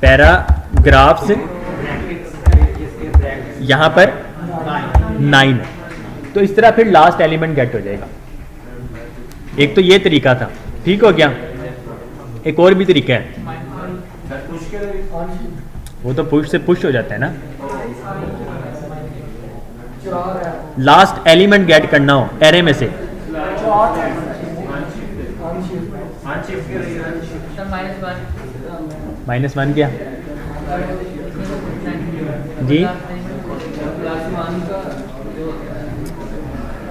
paragraphs यहां पर 9। तो इस तरह फिर लास्ट एलिमेंट गेट हो जाएगा। एक तो ये तरीका था। ठीक हो गया। एक और भी तरीका है, वो तो पुश से पुश हो जाता है ना। लास्ट एलिमेंट गेट करना हो एरे में से, -1 क्या जी?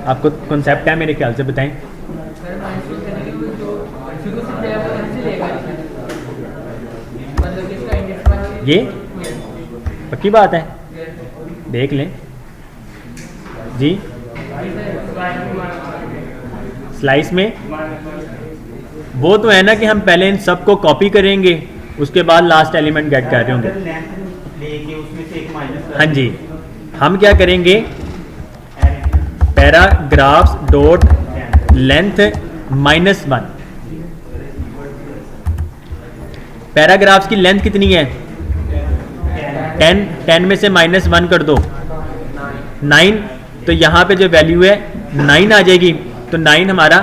आपको कॉन्सेप्ट है मेरे ख्याल से, बताएं। ये पक्की बात है, देख लें जी। स्लाइस में वो तो है ना कि हम पहले इन सबको कॉपी करेंगे, उसके बाद लास्ट एलिमेंट गेट कर रहे होंगे। हाँ जी, हम क्या करेंगे, पैराग्राफ्स डॉट लेंथ -1। पैराग्राफ्स की लेंथ कितनी है? 10 में से -1 कर दो 9। तो यहाँ पे जो वैल्यू है 9 आ जाएगी। तो 9 हमारा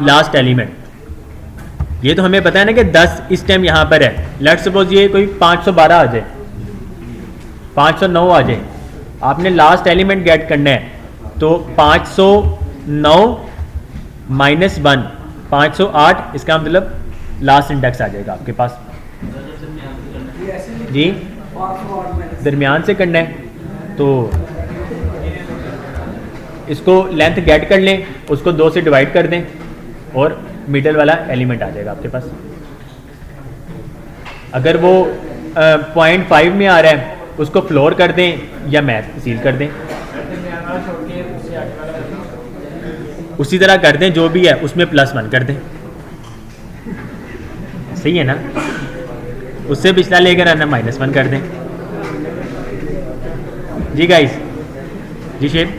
लास्ट एलिमेंट। ये तो हमें पता है ना कि 10 इस टाइम यहाँ पर है। लेट्स सपोज ये कोई 512 आ जाए, 509 आ जाए, आपने लास्ट एलिमेंट गेट करना है। तो 509 -1 508, इसका मतलब लास्ट इंडेक्स आ जाएगा आपके पास जी। दरमियान से करना है तो इसको लेंथ गेट कर लें, उसको 2 से डिवाइड कर दें और मिडल वाला एलिमेंट आ जाएगा आपके पास। अगर वो 0.5 में आ रहा है उसको फ्लोर कर दें या मैथ सील कर दें, उसी तरह कर दें। जो भी है उसमें +1 कर दें। सही है ना? उससे पिछला लेकर आना -1 कर दें जी गाइस। जी शेप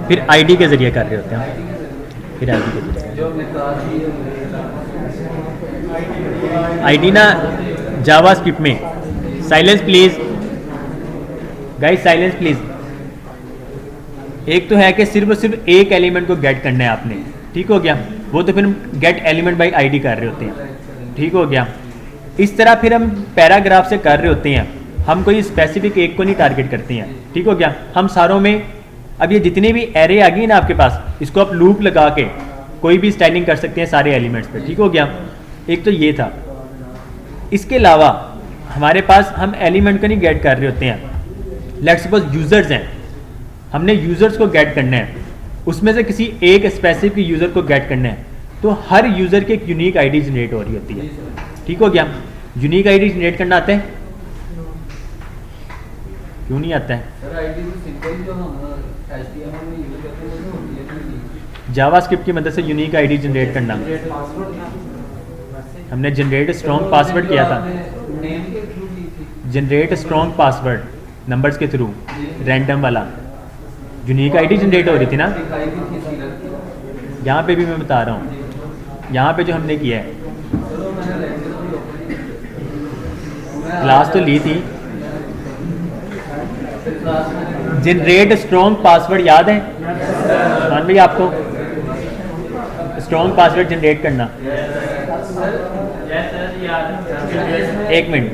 फिर आईडी के जरिए कर रहे होते हैं। फिर आईडी के जरिए आईडी ना जावास्क्रिप्ट में। Silence please guys, silence please. एक तो है कि सिर्फ और सिर्फ एक एलिमेंट को गेट करना है आपने। ठीक हो गया। वो तो फिर हम गेट एलिमेंट बाई आईडी कर रहे होते हैं। ठीक हो गया। इस तरह फिर हम पैराग्राफ से कर रहे होते हैं, हम कोई स्पेसिफिक एक को नहीं टारगेट करते हैं। ठीक हो गया। हम सारों में, अब ये जितनी भी एरे आ गई ना आपके पास, इसको आप लूप लगा के कोई भी स्टाइलिंग कर सकते हैं सारे एलिमेंट्स पे। ठीक हो गया। एक तो ये था। इसके अलावा हमारे पास हम एलिमेंट को नहीं गेट कर रहे होते हैं। लेट्स सपोज यूजर्स हैं, हमने यूजर्स को गेट करना है, उसमें से किसी एक स्पेसिफिक यूजर को गेट करना है। तो हर यूजर की एक यूनिक आईडी जनरेट हो रही होती है। ठीक हो गया। यूनिक आईडी जनरेट करना आता है? क्यों नहीं आता है? जावास्क्रिप्ट की मदद से यूनिक आईडी जनरेट करना, हमने जनरेट स्ट्रॉन्ग पासवर्ड किया था। जनरेट स्ट्रॉन्ग पासवर्ड नंबर्स के थ्रू, रैंडम वाला यूनिक आईडी जनरेट हो रही थी ना। यहाँ पे भी मैं बता रहा हूँ, यहाँ पे जो हमने किया है, क्लास तो ली थी, जनरेट स्ट्रॉन्ग पासवर्ड याद है मान भाई आपको स्ट्रॉन्ग पासवर्ड जनरेट करना? एक मिनट,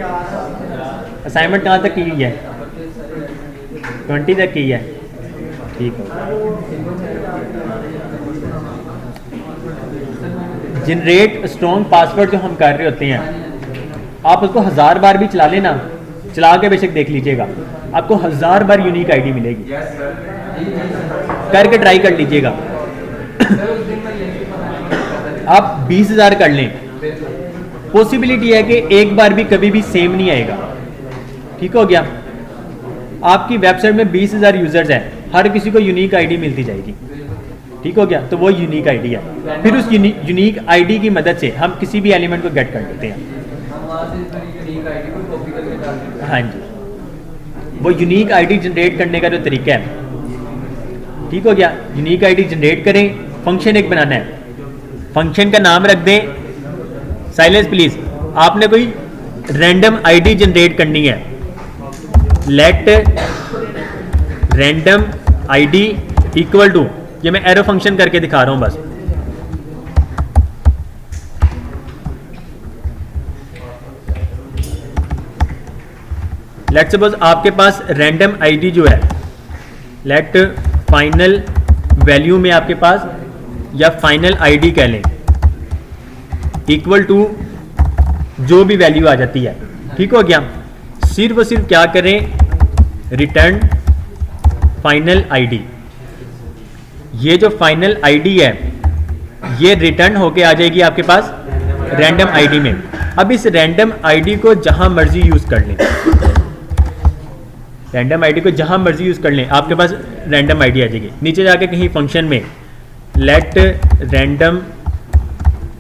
असाइनमेंट कहाँ तक की हुई है? 20 तक की है, ठीक है। जनरेट स्ट्रॉन्ग पासवर्ड जो हम कर रहे होते हैं, आप उसको 1000 बार भी चला लेना, चला के बेशक देख लीजिएगा, आपको 1000 बार यूनिक आईडी मिलेगी। करके ट्राई कर लीजिएगा। आप 20,000 कर लें, पॉसिबिलिटी है कि एक बार भी कभी भी सेम नहीं आएगा। ठीक हो गया? आपकी वेबसाइट में 20,000 यूजर्स हैं, हर किसी को यूनिक आईडी मिलती जाएगी। ठीक हो गया? तो वो यूनिक आईडी है। फिर उस यूनिक आईडी की मदद से हम किसी भी एलिमेंट को गेट कर लेते हैं। हाँ जी, वो यूनिक आईडी जनरेट करने का जो तरीका है। ठीक हो गया? यूनिक आईडी जनरेट करें, फंक्शन एक बनाना है, फंक्शन का नाम रख दें, साइलेंस प्लीज, आपने कोई रैंडम आईडी जनरेट करनी है, let random ID equal to, ये मैं एरो फंक्शन करके दिखा रहा हूं बस। लेट सपोज आपके पास रैंडम आईडी जो है, लेट फाइनल वैल्यू में आपके पास, या फाइनल आईडी कह लें, इक्वल टू जो भी वैल्यू आ जाती है। ठीक हो गया? सिर्फ और सिर्फ क्या करें, रिटर्न फाइनल आईडी। ये जो फाइनल आईडी है ये रिटर्न होके आ जाएगी आपके पास रैंडम आईडी में। अब इस रैंडम आईडी को जहां मर्जी यूज कर लें, रैंडम आईडी को जहां मर्जी यूज कर लें, आपके पास रैंडम आईडी आ जाएगी। नीचे जाके कहीं फंक्शन में let random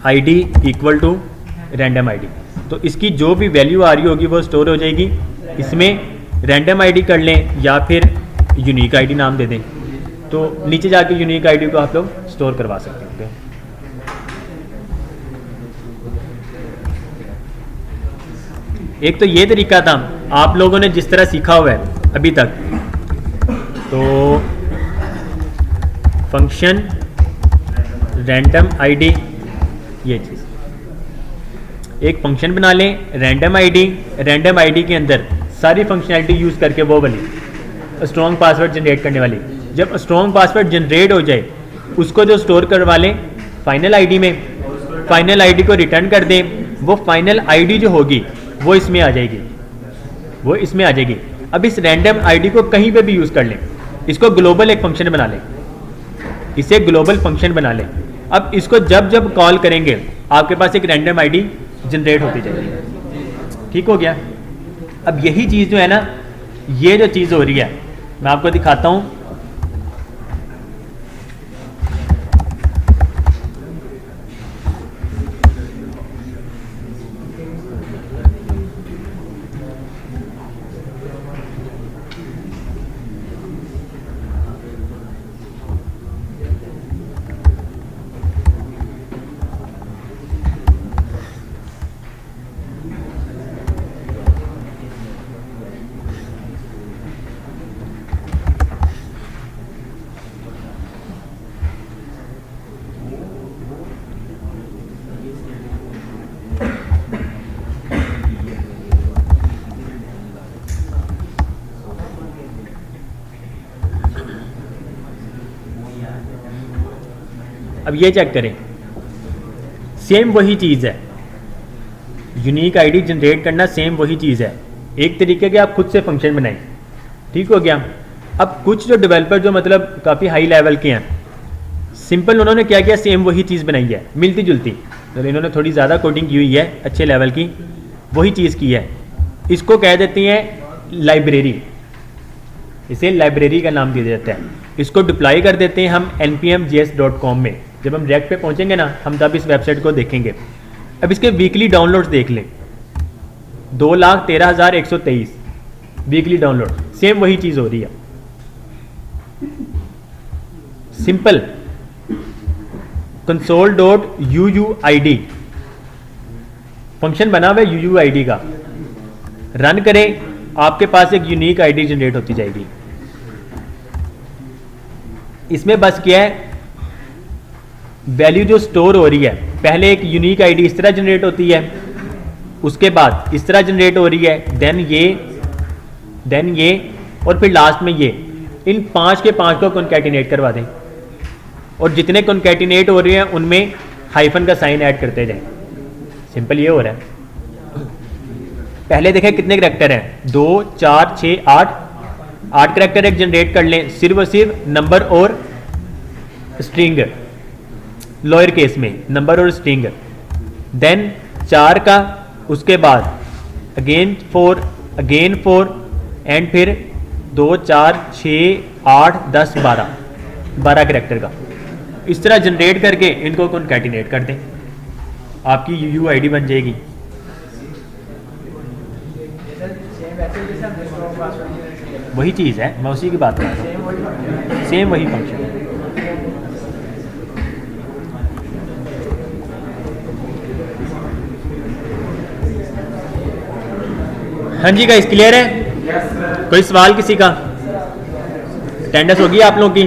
ID equal to random ID, तो इसकी जो भी वैल्यू आ रही होगी वो स्टोर हो जाएगी इसमें। रैंडम आईडी कर लें या फिर यूनिक आईडी नाम दे दें, तो नीचे जाके यूनिक आईडी को आप लोग स्टोर करवा सकते हैं। एक तो ये तरीका था आप लोगों ने जिस तरह सीखा हुआ है अभी तक, तो फंक्शन रैंडम आईडी, ये चीज़ एक फंक्शन बना लें रैंडम आईडी, रैंडम आईडी के अंदर सारी फंक्शनैलिटी यूज़ करके वो वाली स्ट्रॉन्ग पासवर्ड जनरेट करने वाली। जब स्ट्रॉन्ग पासवर्ड जनरेट हो जाए उसको जो स्टोर करवा लें फाइनल आईडी में, फाइनल आईडी को रिटर्न कर दें, वो फाइनल आईडी जो होगी वो इसमें आ जाएगी, वो इसमें आ जाएगी। अब इस रैंडम आईडी को कहीं पे भी यूज़ कर लें, इसको ग्लोबल एक फंक्शन बना लें, इसे ग्लोबल फंक्शन बना लें। अब इसको जब जब कॉल करेंगे आपके पास एक रैंडम आईडी जनरेट होती जाएगी। ठीक हो गया? अब यही चीज़ जो है ना, ये जो चीज़ हो रही है मैं आपको दिखाता हूँ। अब ये चेक करें, सेम वही चीज़ है, यूनिक आईडी जनरेट करना सेम वही चीज़ है, एक तरीके के आप खुद से फंक्शन बनाएं। ठीक हो गया? अब कुछ जो डेवलपर जो मतलब काफ़ी हाई लेवल के हैं, सिंपल उन्होंने क्या किया, सेम वही चीज़ बनाई है, मिलती जुलती, तो इन्होंने थोड़ी ज़्यादा कोडिंग की हुई है अच्छे लेवल की, वही चीज़ की है। इसको कह देते हैं लाइब्रेरी, इसे लाइब्रेरी का नाम दिया जाता है। इसको डिप्लॉय कर देते हैं हम npmjs.com में। जब हम रिएक्ट पे पहुंचेंगे ना, हम तब इस वेबसाइट को देखेंगे। अब इसके वीकली डाउनलोड्स देख लें, 2,13,123 वीकली डाउनलोड, सेम वही चीज़ हो रही है। सिंपल console.uuid फंक्शन बना हुआ है UUID का, रन करें, आपके पास एक यूनिक आईडी जनरेट होती जाएगी। इसमें बस क्या है, वैल्यू जो स्टोर हो रही है, पहले एक यूनिक आईडी इस तरह जनरेट होती है, उसके बाद इस तरह जनरेट हो रही है, देन ये और फिर लास्ट में ये। इन 5 के 5 को कॉन्कैटिनेट करवा दें और जितने कॉन्कैटिनेट हो रहे हैं उनमें हाइफन का साइन ऐड करते जाएं। सिंपल ये हो रहा है। पहले देखें कितने करैक्टर हैं, 2 4 6 8 करैक्टर एक जनरेट कर लें, सिर्फ और सिर्फ नंबर और स्ट्रिंग, लोअर केस में नंबर और स्ट्रिंग। देन 4 का, उसके बाद अगेन 4 एंड फिर 2 4 6 8 10 12 करैक्टर का। इस तरह जनरेट करके इनको कॉन्कैटिनेट कर दें, आपकी UUID बन जाएगी। वही चीज़ है, मैं उसी की बात कर रहा हूँ, सेम वही फंक्शन है। हाँ जी गाइस, क्लियर है? कोई सवाल किसी का? अटेंडेंस होगी आप लोगों की?